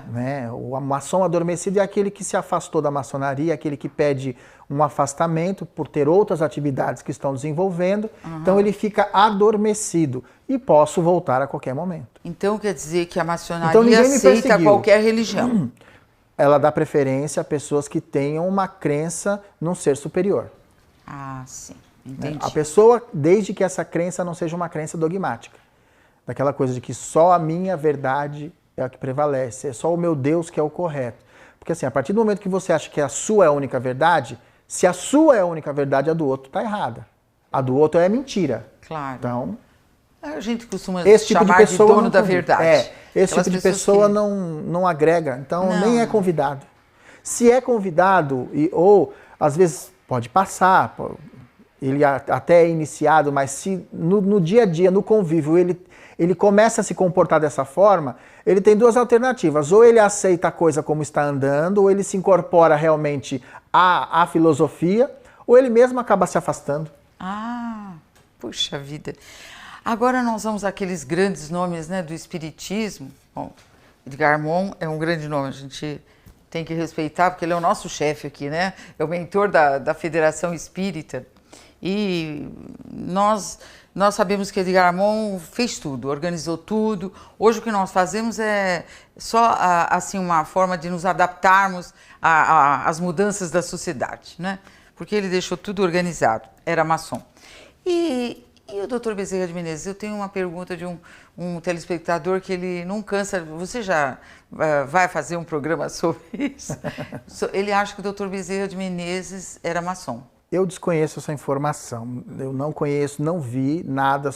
Né? O maçom adormecido é aquele que se afastou da maçonaria, aquele que pede um afastamento por ter outras atividades que estão desenvolvendo, então ele fica adormecido e posso voltar a qualquer momento. Então quer dizer que a maçonaria aceita qualquer religião? Ela dá preferência a pessoas que tenham uma crença num ser superior. Ah, sim, entendi. A pessoa, desde que essa crença não seja uma crença dogmática, daquela coisa de que só a minha verdade é a que prevalece, é só o meu Deus que é o correto. Porque assim, a partir do momento que você acha que a sua é a única verdade, se a sua é a única verdade, a do outro está errada. A do outro é mentira. Claro. Então, a gente costuma chamar de dono da verdade. Esse tipo de pessoa não agrega, então nem é convidado. Se é convidado, ou às vezes pode passar, ele até é iniciado, mas se no dia a dia, no convívio, ele começa a se comportar dessa forma, ele tem duas alternativas. Ou ele aceita a coisa como está andando, ou ele se incorpora realmente à filosofia, ou ele mesmo acaba se afastando. Ah, puxa vida. Agora nós vamos àqueles grandes nomes, né, do espiritismo. Bom, Edgar Mon é um grande nome, a gente tem que respeitar, porque ele é o nosso chefe aqui, né? É o mentor da Federação Espírita. E nós sabemos que Edgar Mon fez tudo, organizou tudo. Hoje o que nós fazemos é só assim, uma forma de nos adaptarmos às mudanças da sociedade, né? Porque ele deixou tudo organizado, era maçom. E o Dr. Bezerra de Menezes, eu tenho uma pergunta de um telespectador que ele não cansa. Você já vai fazer um programa sobre isso? Ele acha que o Dr. Bezerra de Menezes era maçom. Eu desconheço essa informação. Eu não conheço, não vi nada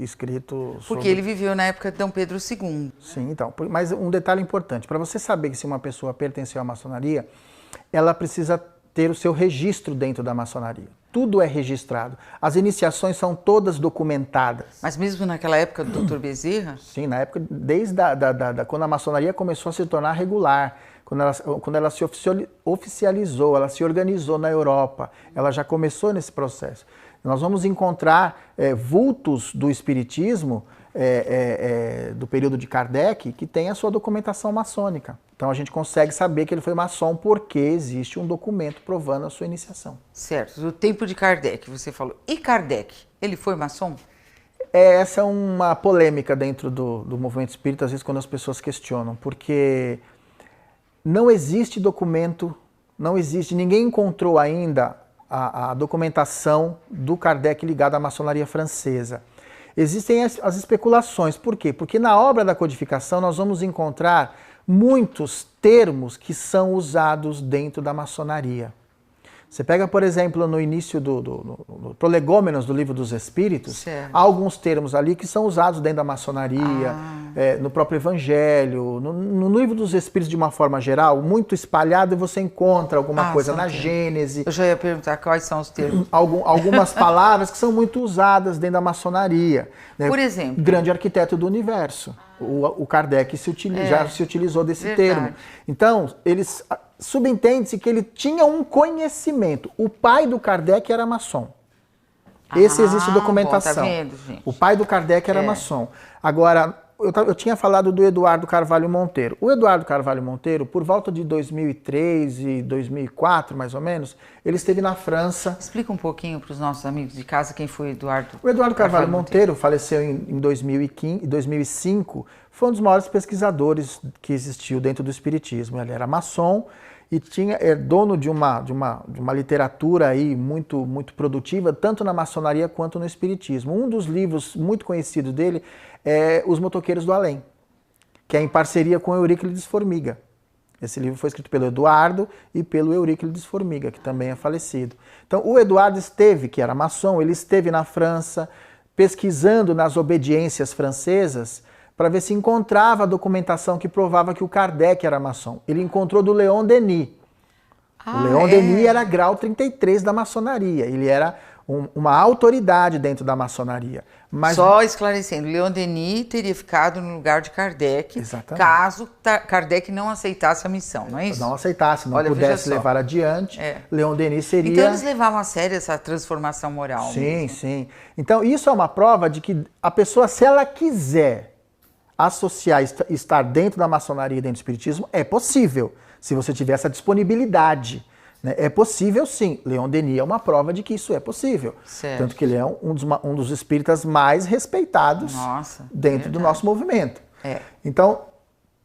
escrito sobre... Porque ele viveu na época de Dom Pedro II. Sim, então. Mas um detalhe importante. Para você saber que se uma pessoa pertenceu à maçonaria, ela precisa ter o seu registro dentro da maçonaria. Tudo é registrado. As iniciações são todas documentadas. Mas mesmo naquela época do Dr. Bezerra? Sim, na época, desde quando a maçonaria começou a se tornar regular, quando ela se oficializou, ela se organizou na Europa, ela já começou nesse processo. Nós vamos encontrar vultos do espiritismo do período de Kardec que tem a sua documentação maçônica. Então a gente consegue saber que ele foi maçom porque existe um documento provando a sua iniciação. Certo, do tempo de Kardec, você falou. E Kardec, ele foi maçom? Essa é uma polêmica dentro do movimento espírita, às vezes quando as pessoas questionam, porque não existe documento, ninguém encontrou ainda a documentação do Kardec ligada à maçonaria francesa. Existem as especulações, por quê? Porque na obra da codificação nós vamos encontrar muitos termos que são usados dentro da maçonaria. Você pega, por exemplo, no início do Prolegômenos do Livro dos Espíritos, há alguns termos ali que são usados dentro da maçonaria, no próprio Evangelho, no Livro dos Espíritos de uma forma geral, muito espalhado, e você encontra alguma coisa na Gênese. Eu já ia perguntar quais são os termos. Algumas palavras que são muito usadas dentro da maçonaria. Né? Por exemplo? Grande arquiteto do universo. O Kardec já se utilizou desse termo. Então, subentende-se que ele tinha um conhecimento. O pai do Kardec era maçom. Esse existe documentação. Bom, tá vendo, gente? O pai do Kardec era maçom. Agora, eu tinha falado do Eduardo Carvalho Monteiro. O Eduardo Carvalho Monteiro, por volta de 2003 e 2004, mais ou menos, ele esteve na França. Explica um pouquinho para os nossos amigos de casa quem foi o Eduardo. O Eduardo Carvalho Monteiro faleceu em 2005, foi um dos maiores pesquisadores que existiu dentro do espiritismo. Ele era maçom e é dono de uma literatura aí muito produtiva, tanto na maçonaria quanto no espiritismo. Um dos livros muito conhecidos dele é Os Motoqueiros do Além, que é em parceria com Euríclides Formiga. Esse livro foi escrito pelo Eduardo e pelo Euríclides Formiga, que também é falecido. Então, o Eduardo que era maçom, ele esteve na França pesquisando nas obediências francesas para ver se encontrava a documentação que provava que o Kardec era maçom. Ele encontrou do Leon Denis. O Leon Denis era grau 33 da maçonaria. Ele era uma autoridade dentro da maçonaria. Mas... Só esclarecendo, Leon Denis teria ficado no lugar de Kardec, caso Kardec não aceitasse a missão, não é isso? Não aceitasse, não pudesse levar adiante, Leon Denis seria... Então eles levavam a sério essa transformação moral. Sim, mesmo. sim. Então isso é uma prova de que a pessoa, se ela quiser associar, estar dentro da maçonaria e dentro do espiritismo, é possível, se você tiver essa disponibilidade. Né? É possível sim. Leon Denis é uma prova de que isso é possível. Certo. Tanto que ele é um dos espíritas mais respeitados dentro do nosso movimento. Então,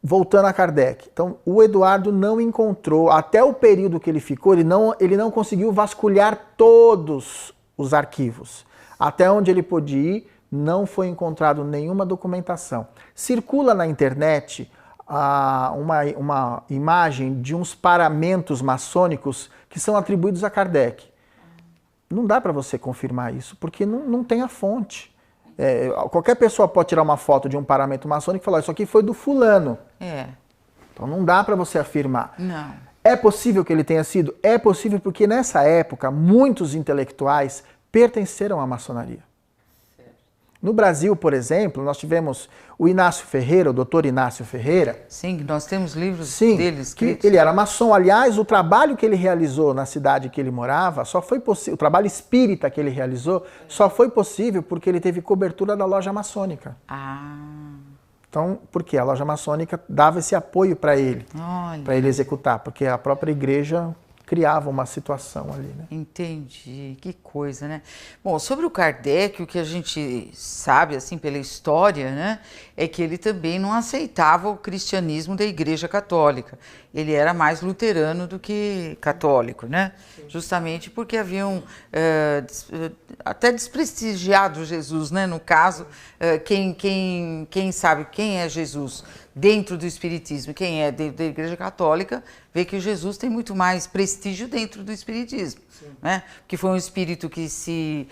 voltando a Kardec. Então, o Eduardo não encontrou, até o período que ele ficou, ele não conseguiu vasculhar todos os arquivos. Até onde ele pôde ir, não foi encontrado nenhuma documentação. Circula na internet uma imagem de uns paramentos maçônicos que são atribuídos a Kardec. Não dá para você confirmar isso, porque não tem a fonte. Qualquer pessoa pode tirar uma foto de um paramento maçônico e falar, isso aqui foi do fulano. Então não dá para você afirmar. Não. É possível que ele tenha sido? É possível porque nessa época muitos intelectuais pertenceram à maçonaria. No Brasil, por exemplo, nós tivemos o Inácio Ferreira, o doutor Inácio Ferreira. Sim, nós temos livros dele escritos. Ele era maçom. Aliás, o trabalho que ele realizou na cidade que ele morava, só foi possível, o trabalho espírita que ele realizou, só foi possível porque ele teve cobertura da loja maçônica. Então, porque a loja maçônica dava esse apoio para ele executar, porque a própria igreja criava uma situação ali, né? Entendi, que coisa, né? Bom, sobre o Kardec, o que a gente sabe, assim, pela história, né, é que ele também não aceitava o cristianismo da Igreja Católica. Ele era mais luterano do que católico, né? Justamente porque haviam até desprestigiado Jesus, né? No caso, quem sabe quem é Jesus dentro do Espiritismo, quem é dentro da Igreja Católica, vê que Jesus tem muito mais prestígio dentro do Espiritismo, né? Que foi um espírito que se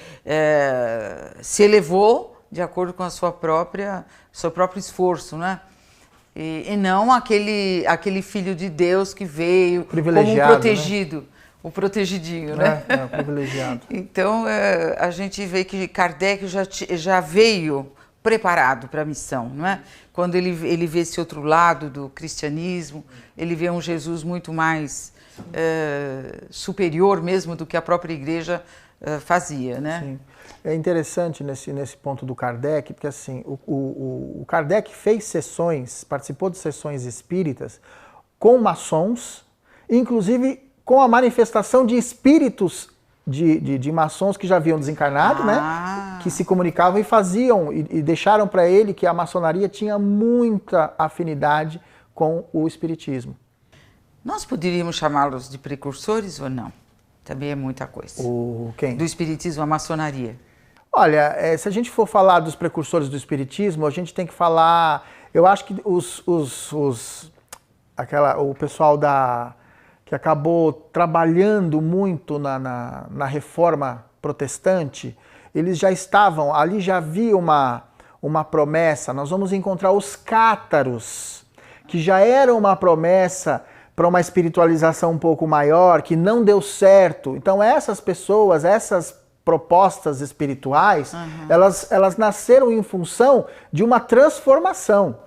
elevou de acordo com a seu próprio esforço, né? E não aquele filho de Deus que veio como um protegido, né? O protegidinho, né? O privilegiado. Então, a gente vê que Kardec já veio preparado para a missão, não é? Quando ele vê esse outro lado do cristianismo, ele vê um Jesus muito mais superior mesmo do que a própria igreja fazia, né? Sim. É interessante nesse ponto do Kardec, porque assim, o Kardec fez sessões, participou de sessões espíritas com maçons, inclusive com a manifestação de espíritos de maçons que já haviam desencarnado, né? Que se comunicavam e faziam, e deixaram para ele que a maçonaria tinha muita afinidade com o espiritismo. Nós poderíamos chamá-los de precursores ou não? Também é muita coisa. Quem? Do espiritismo à maçonaria. Olha, se a gente for falar dos precursores do espiritismo, a gente tem que falar... Eu acho que o pessoal que acabou trabalhando muito na reforma protestante, eles já estavam, ali já havia uma promessa, nós vamos encontrar os cátaros, que já era uma promessa para uma espiritualização um pouco maior, que não deu certo. Então essas pessoas, essas propostas espirituais, elas nasceram em função de uma transformação,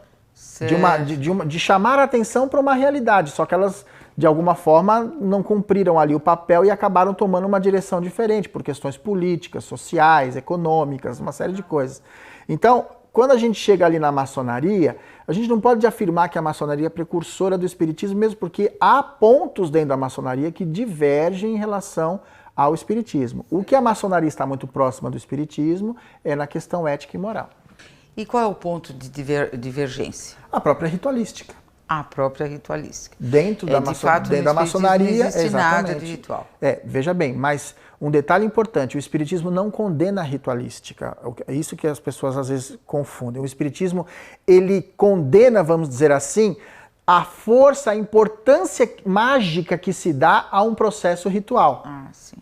de chamar a atenção para uma realidade, só que elas de alguma forma não cumpriram ali o papel e acabaram tomando uma direção diferente por questões políticas, sociais, econômicas, uma série de coisas. Então, quando a gente chega ali na maçonaria, a gente não pode afirmar que a maçonaria é precursora do espiritismo, mesmo porque há pontos dentro da maçonaria que divergem em relação ao espiritismo. O que a maçonaria está muito próxima do espiritismo é na questão ética e moral. E qual é o ponto de divergência? A própria ritualística. A própria ritualística. Dentro da maçonaria, não existe nada de ritual. Veja bem, mas um detalhe importante, o espiritismo não condena a ritualística. É isso que as pessoas às vezes confundem. O espiritismo, ele condena, vamos dizer assim, a força, a importância mágica que se dá a um processo ritual. Sim.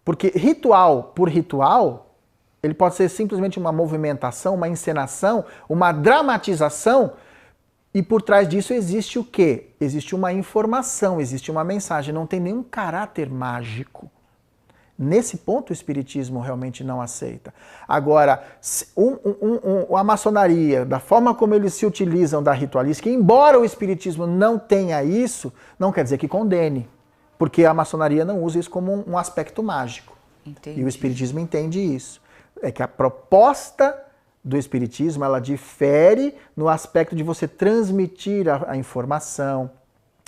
Porque ritual por ritual, ele pode ser simplesmente uma movimentação, uma encenação, uma dramatização. E por trás disso existe o quê? Existe uma informação, existe uma mensagem, não tem nenhum caráter mágico. Nesse ponto o espiritismo realmente não aceita. Agora, a maçonaria, da forma como eles se utilizam da ritualística, embora o espiritismo não tenha isso, não quer dizer que condene, porque a maçonaria não usa isso como um aspecto mágico. Entendi. E o espiritismo entende isso. É que a proposta do espiritismo, ela difere no aspecto de você transmitir a informação,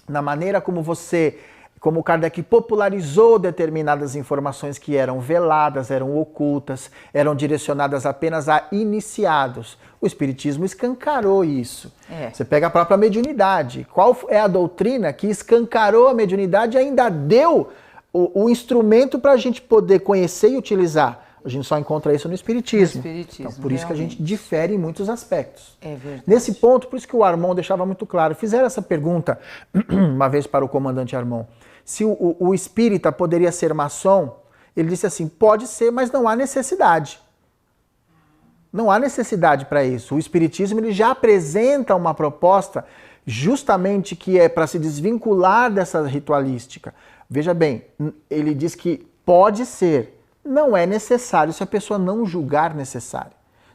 na maneira como o Kardec popularizou determinadas informações que eram veladas, eram ocultas, eram direcionadas apenas a iniciados. O espiritismo escancarou isso. Você pega a própria mediunidade. Qual é a doutrina que escancarou a mediunidade e ainda deu o instrumento para a gente poder conhecer e utilizar? A gente só encontra isso no espiritismo. Então, por isso que a gente difere em muitos aspectos. É verdade. Nesse ponto, por isso que o Armon deixava muito claro. Fizeram essa pergunta uma vez para o comandante Armon. Se o espírita poderia ser maçom, ele disse assim, pode ser, mas não há necessidade. Não há necessidade para isso. O espiritismo ele já apresenta uma proposta justamente que é para se desvincular dessa ritualística. Veja bem, ele diz que pode ser, Não é necessário se a pessoa não julgar necessário.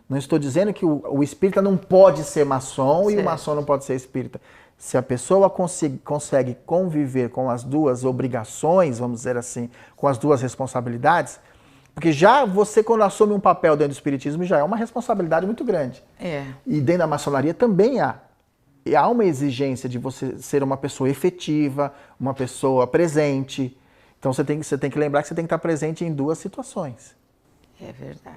Não estou dizendo que o espírita não pode ser maçom e o maçom não pode ser espírita. Se a pessoa consegue conviver com as duas obrigações, vamos dizer assim, com as duas responsabilidades, porque já você, quando assume um papel dentro do espiritismo, já é uma responsabilidade muito grande. E dentro da maçonaria também há. E há uma exigência de você ser uma pessoa efetiva, uma pessoa presente. Então você tem que lembrar que você tem que estar presente em duas situações. É verdade.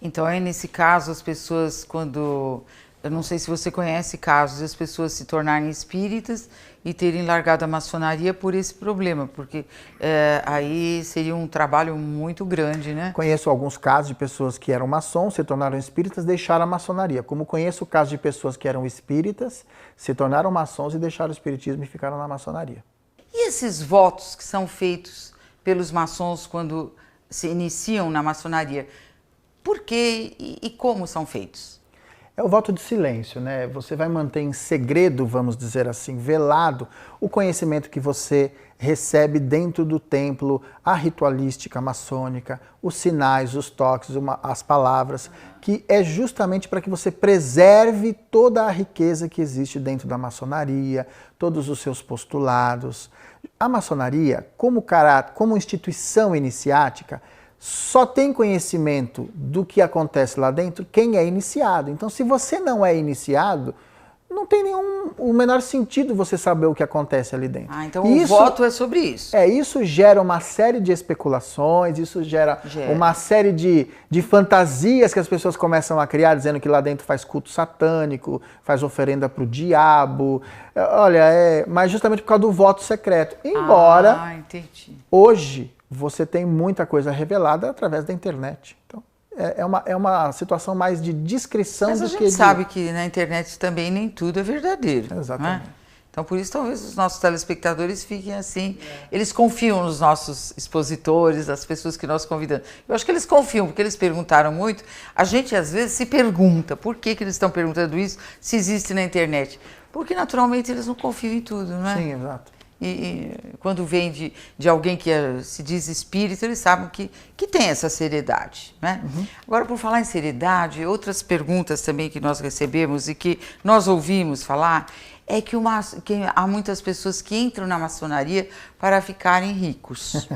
Então, aí nesse caso, as pessoas, quando... Eu não sei se você conhece casos de as pessoas se tornarem espíritas e terem largado a maçonaria por esse problema, porque aí seria um trabalho muito grande, né? Conheço alguns casos de pessoas que eram maçons, se tornaram espíritas, deixaram a maçonaria. Como conheço o caso de pessoas que eram espíritas, se tornaram maçons e deixaram o espiritismo e ficaram na maçonaria. E esses votos que são feitos pelos maçons quando se iniciam na maçonaria, por que e como são feitos? É o voto de silêncio, né? Você vai manter em segredo, vamos dizer assim, velado, o conhecimento que você recebe dentro do templo, a ritualística maçônica, os sinais, os toques, as palavras, que é justamente para que você preserve toda a riqueza que existe dentro da maçonaria, todos os seus postulados. A maçonaria, como instituição iniciática, só tem conhecimento do que acontece lá dentro quem é iniciado. Então, se você não é iniciado, não tem o menor sentido você saber o que acontece ali dentro. Então o voto é sobre isso. Isso gera uma série de especulações, isso gera uma série de fantasias que as pessoas começam a criar, dizendo que lá dentro faz culto satânico, faz oferenda para o diabo. Olha, mas justamente por causa do voto secreto. Embora, hoje, você tem muita coisa revelada através da internet. Então, é uma situação mais de discrição do que... Mas a gente sabe que na internet também nem tudo é verdadeiro. Exatamente. Né? Então, por isso, talvez os nossos telespectadores fiquem assim... Eles confiam nos nossos expositores, as pessoas que nós convidamos. Eu acho que eles confiam, porque eles perguntaram muito. A gente, às vezes, se pergunta por que eles estão perguntando isso, se existe na internet. Porque, naturalmente, eles não confiam em tudo, não é? Sim, exato. E quando vem de alguém que se diz espírita, eles sabem que tem essa seriedade, né? Agora, por falar em seriedade, outras perguntas também que nós recebemos e que nós ouvimos falar é que há muitas pessoas que entram na maçonaria para ficarem ricos.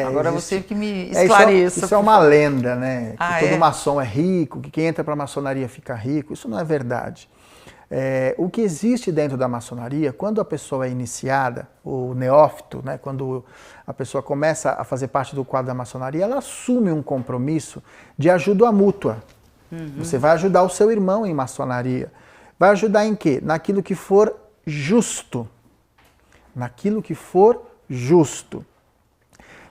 Agora você que me esclareça. Isso é uma lenda, né? Que todo é? maçom é rico, que quem entra para a maçonaria fica rico. Isso não é verdade. O que existe dentro da maçonaria, quando a pessoa é iniciada, o neófito, né, quando a pessoa começa a fazer parte do quadro da maçonaria, ela assume um compromisso de ajuda mútua. Você vai ajudar o seu irmão em maçonaria. Vai ajudar em quê? Naquilo que for justo. Naquilo que for justo.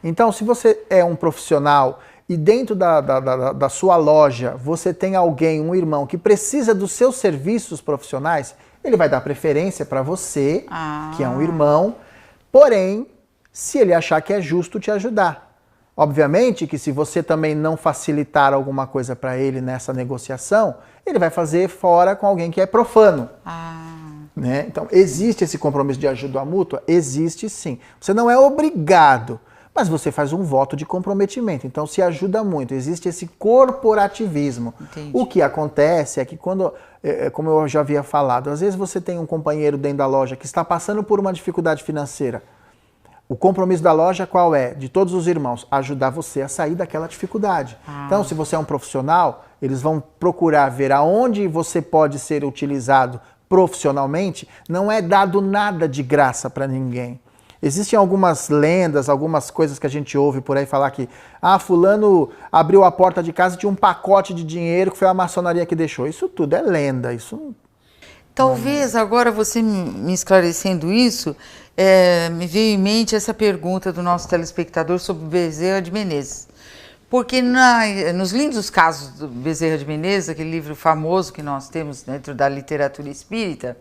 Então, se você é um profissional e dentro da sua loja você tem alguém, um irmão, que precisa dos seus serviços profissionais, ele vai dar preferência para você, que é um irmão, porém, se ele achar que é justo te ajudar. Obviamente que se você também não facilitar alguma coisa para ele nessa negociação, ele vai fazer fora com alguém que é profano. Né? Então, existe esse compromisso de ajuda mútua? Existe sim. Você não é obrigado, mas você faz um voto de comprometimento, então se ajuda muito, existe esse corporativismo. Entendi. O que acontece é que quando, como eu já havia falado, às vezes você tem um companheiro dentro da loja que está passando por uma dificuldade financeira. O compromisso da loja qual é? De todos os irmãos, ajudar você a sair daquela dificuldade. Então, se você é um profissional, eles vão procurar ver aonde você pode ser utilizado profissionalmente, não é dado nada de graça para ninguém. Existem algumas lendas, algumas coisas que a gente ouve por aí falar que fulano abriu a porta de casa e tinha um pacote de dinheiro que foi a maçonaria que deixou. Isso tudo é lenda, isso... Talvez agora você me esclarecendo isso, me veio em mente essa pergunta do nosso telespectador sobre Bezerra de Menezes. Porque nos lindos casos do Bezerra de Menezes, aquele livro famoso que nós temos dentro da literatura espírita,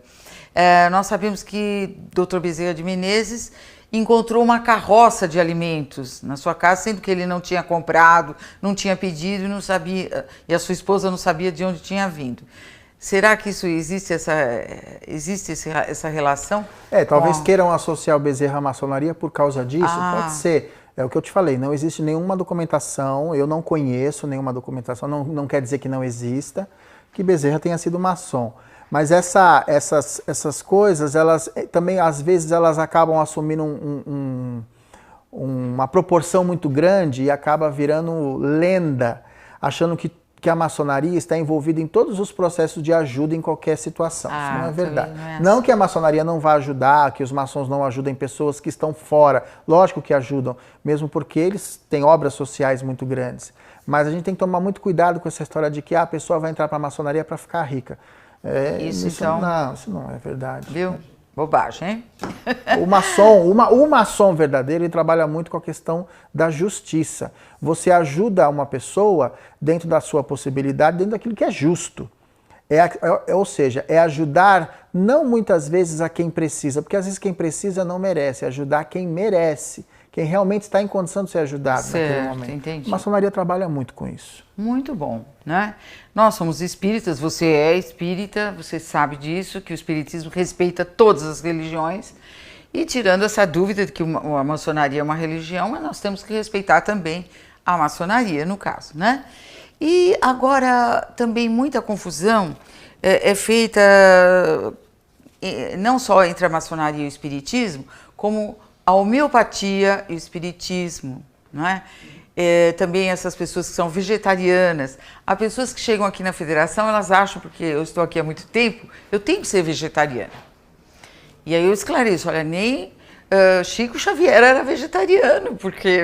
nós sabemos que Dr. Bezerra de Menezes encontrou uma carroça de alimentos na sua casa, sendo que ele não tinha comprado, não tinha pedido e não sabia, e a sua esposa não sabia de onde tinha vindo. Será que isso existe essa relação? Talvez queiram associar o Bezerra à maçonaria por causa disso, pode ser. É o que eu te falei, não existe nenhuma documentação, eu não conheço nenhuma documentação, não quer dizer que não exista, que Bezerra tenha sido maçom. Mas essas coisas, elas também, às vezes, elas acabam assumindo uma proporção muito grande e acaba virando lenda, achando que a maçonaria está envolvida em todos os processos de ajuda em qualquer situação. Isso não é verdade. Não, assim. Não que a maçonaria não vá ajudar, que os maçons não ajudem pessoas que estão fora. Lógico que ajudam, mesmo porque eles têm obras sociais muito grandes. Mas a gente tem que tomar muito cuidado com essa história de que a pessoa vai entrar para a maçonaria para ficar rica. Isso não é verdade. Viu? Bobagem, hein? O maçom verdadeiro, ele trabalha muito com a questão da justiça. Você ajuda uma pessoa dentro da sua possibilidade, dentro daquilo que é justo. Ou seja, é ajudar não muitas vezes a quem precisa, porque às vezes quem precisa não merece, é ajudar quem merece, quem realmente está em condição de ser ajudado naquele momento. Entendi. A maçonaria trabalha muito com isso. Muito bom, né? Nós somos espíritas, você é espírita, você sabe disso, que o espiritismo respeita todas as religiões. E tirando essa dúvida de que a maçonaria é uma religião, mas nós temos que respeitar também a maçonaria, no caso, né? E agora também muita confusão é feita não só entre a maçonaria e o espiritismo, como a homeopatia e o espiritismo, não é? Também essas pessoas que são vegetarianas. Há pessoas que chegam aqui na federação, elas acham, porque eu estou aqui há muito tempo, eu tenho que ser vegetariana. E aí eu esclareço, olha, nem Chico Xavier era vegetariano, porque,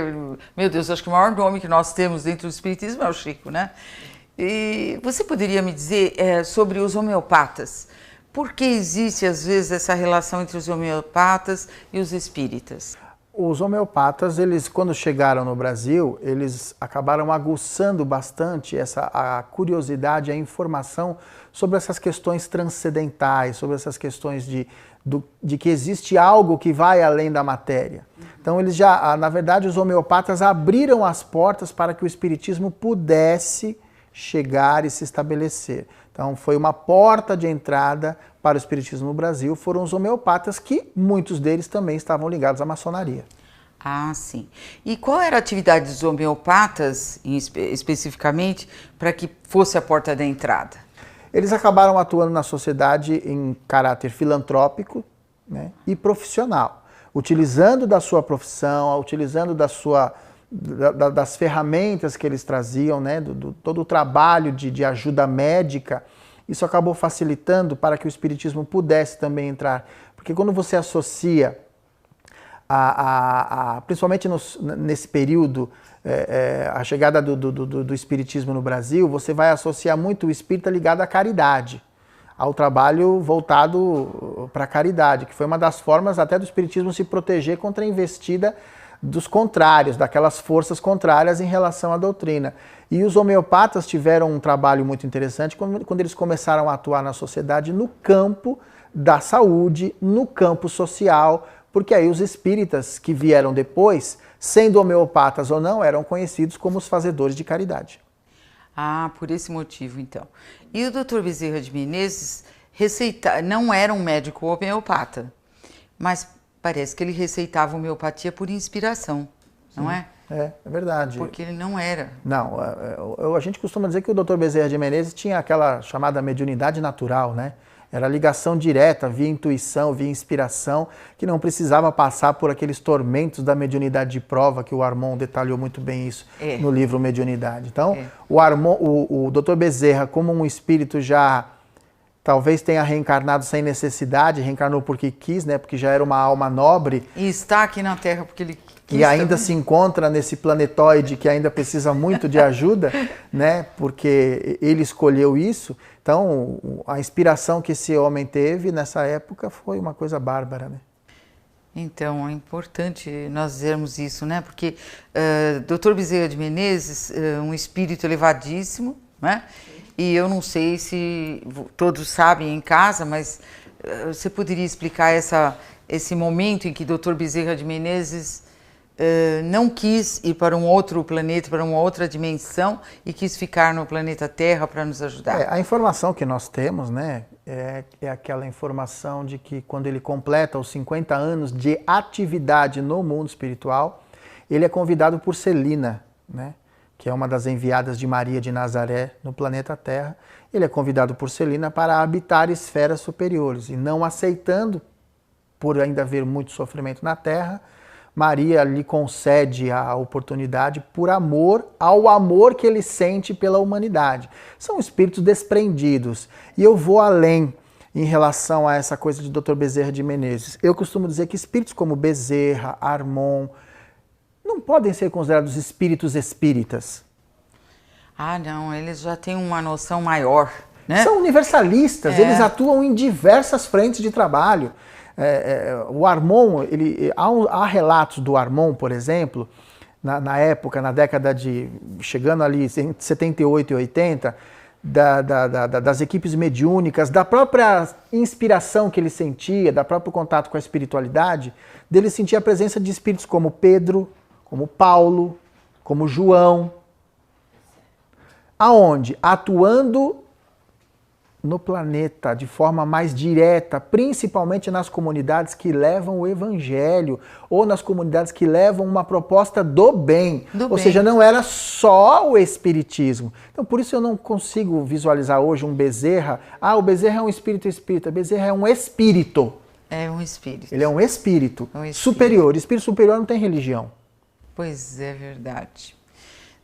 meu Deus, acho que o maior nome que nós temos dentro do espiritismo é o Chico, né? E você poderia me dizer sobre os homeopatas? Por que existe, às vezes, essa relação entre os homeopatas e os espíritas? Os homeopatas, eles, quando chegaram no Brasil, eles acabaram aguçando bastante a curiosidade, a informação sobre essas questões transcendentais, sobre essas questões de que existe algo que vai além da matéria. Então, eles na verdade, os homeopatas abriram as portas para que o espiritismo pudesse chegar e se estabelecer. Então, foi uma porta de entrada para o espiritismo no Brasil, foram os homeopatas, que muitos deles também estavam ligados à maçonaria. Ah, sim. E qual era a atividade dos homeopatas, especificamente, para que fosse a porta da entrada? Eles acabaram atuando na sociedade em caráter filantrópico, né, e profissional, utilizando da sua profissão, utilizando das ferramentas que eles traziam, né, todo o trabalho de ajuda médica. Isso acabou facilitando para que o espiritismo pudesse também entrar. Porque quando você associa, principalmente nesse período, a chegada do espiritismo no Brasil, você vai associar muito o espírita ligado à caridade, ao trabalho voltado para a caridade, que foi uma das formas até do espiritismo se proteger contra a investida dos contrários, daquelas forças contrárias em relação à doutrina. E os homeopatas tiveram um trabalho muito interessante quando eles começaram a atuar na sociedade no campo da saúde, no campo social, porque aí os espíritas que vieram depois, sendo homeopatas ou não, eram conhecidos como os fazedores de caridade. Ah, por esse motivo, então. E o Dr. Bezerra de Menezes não era um médico homeopata, mas parece que ele receitava homeopatia por inspiração, não é? É verdade. Porque ele não era. Não, a gente costuma dizer que o Dr. Bezerra de Menezes tinha aquela chamada mediunidade natural, né? Era ligação direta, via intuição, via inspiração, que não precisava passar por aqueles tormentos da mediunidade de prova, que o Armon detalhou muito bem isso no livro Mediunidade. Então, o Dr. Bezerra, como um espírito já talvez tenha reencarnado sem necessidade, reencarnou porque quis, né? Porque já era uma alma nobre. E está aqui na Terra porque ele quis. E ainda se encontra nesse planetoide que ainda precisa muito de ajuda, né? Porque ele escolheu isso. Então, a inspiração que esse homem teve nessa época foi uma coisa bárbara, né? Então, é importante nós dizermos isso, né? Porque Dr. Bezerra de Menezes, um espírito elevadíssimo, né? E eu não sei se todos sabem em casa, mas você poderia explicar esse momento em que Dr. Bezerra de Menezes não quis ir para um outro planeta, para uma outra dimensão e quis ficar no planeta Terra para nos ajudar? A informação que nós temos, né, é aquela informação de que quando ele completa os 50 anos de atividade no mundo espiritual, ele é convidado por Celina, né? Que é uma das enviadas de Maria de Nazaré no planeta Terra. Ele é convidado por Celina para habitar esferas superiores e, não aceitando, por ainda haver muito sofrimento na Terra, Maria lhe concede a oportunidade por amor ao amor que ele sente pela humanidade. São espíritos desprendidos. E eu vou além em relação a essa coisa de Dr. Bezerra de Menezes. Eu costumo dizer que espíritos como Bezerra, Armon, não podem ser considerados espíritos espíritas. Ah, não, eles já têm uma noção maior, né? São universalistas, eles atuam em diversas frentes de trabalho. O Armon, há relatos do Armon, por exemplo, na época, na década de, chegando ali em 78 e 80, das equipes mediúnicas, da própria inspiração que ele sentia, da próprio contato com a espiritualidade, dele sentir a presença de espíritos como Pedro, como Paulo, como João. Aonde? Atuando no planeta de forma mais direta, principalmente nas comunidades que levam o evangelho ou nas comunidades que levam uma proposta do bem. Ou seja, não era só o espiritismo. Então, por isso eu não consigo visualizar hoje um Bezerra. Ah, o Bezerra é um espírito espírita. Bezerra é um espírito. É um espírito. Ele é um espírito superior. Espírito superior não tem religião. Pois é, verdade.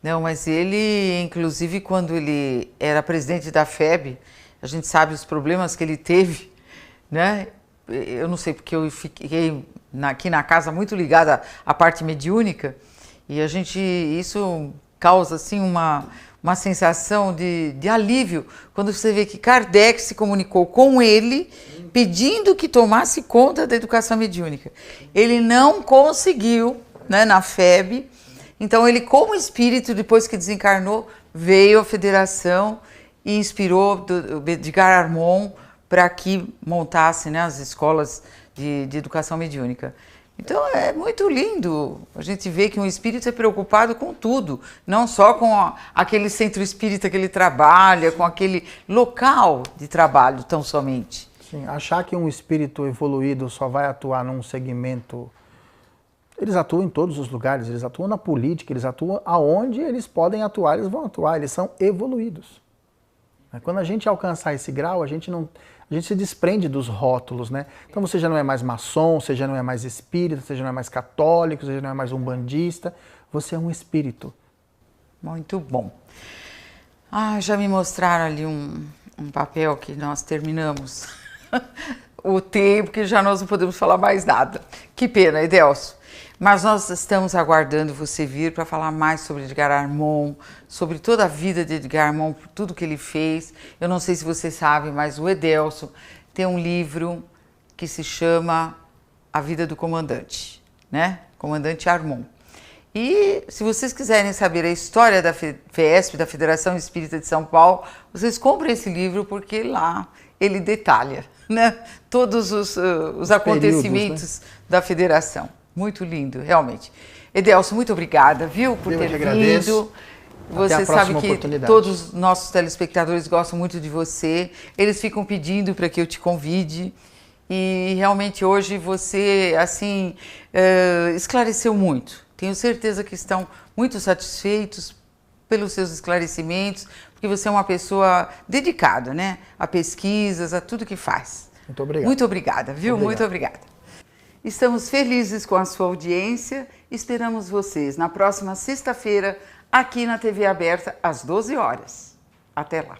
Não, mas ele, inclusive, quando ele era presidente da FEB, a gente sabe os problemas que ele teve, né? Eu não sei porque eu fiquei aqui na casa muito ligada à parte mediúnica e isso causa assim uma sensação de alívio quando você vê que Kardec se comunicou com ele pedindo que tomasse conta da educação mediúnica. Ele não conseguiu, né, na FEB. Então ele, como espírito, depois que desencarnou, veio à federação e inspirou Edgar Armon para que montasse, né, as escolas de educação mediúnica. Então é muito lindo a gente ver que um espírito é preocupado com tudo, não só com aquele centro espírita que ele trabalha, com aquele local de trabalho tão somente. Sim, achar que um espírito evoluído só vai atuar num segmento... Eles atuam em todos os lugares, eles atuam na política, eles atuam aonde eles podem atuar, eles vão atuar, eles são evoluídos. Quando a gente alcançar esse grau, a gente se desprende dos rótulos, né? Então você já não é mais maçom, você já não é mais espírita, você já não é mais católico, você já não é mais umbandista, você é um espírito. Muito bom. Ah, já me mostraram ali um papel que nós terminamos o tempo, que já nós não podemos falar mais nada. Que pena, Edelso. Mas nós estamos aguardando você vir para falar mais sobre Edgar Armon, sobre toda a vida de Edgar Armon, tudo que ele fez. Eu não sei se você sabe, mas o Edelso tem um livro que se chama A Vida do Comandante, né? Comandante Armon. E se vocês quiserem saber a história da FESP, da Federação Espírita de São Paulo, vocês comprem esse livro porque lá ele detalha, né, todos os acontecimentos, né, da federação. Muito lindo, realmente. Edelso, muito obrigada, viu, por ter vindo. Você sabe que todos os nossos telespectadores gostam muito de você. Eles ficam pedindo para que eu te convide. E realmente hoje você, assim, esclareceu muito. Tenho certeza que estão muito satisfeitos pelos seus esclarecimentos, porque você é uma pessoa dedicada, né, a pesquisas, a tudo que faz. Muito obrigado. Muito obrigada, viu? Obrigado. Muito obrigada. Estamos felizes com a sua audiência. Esperamos vocês na próxima sexta-feira, aqui na TV Aberta, às 12 horas. Até lá.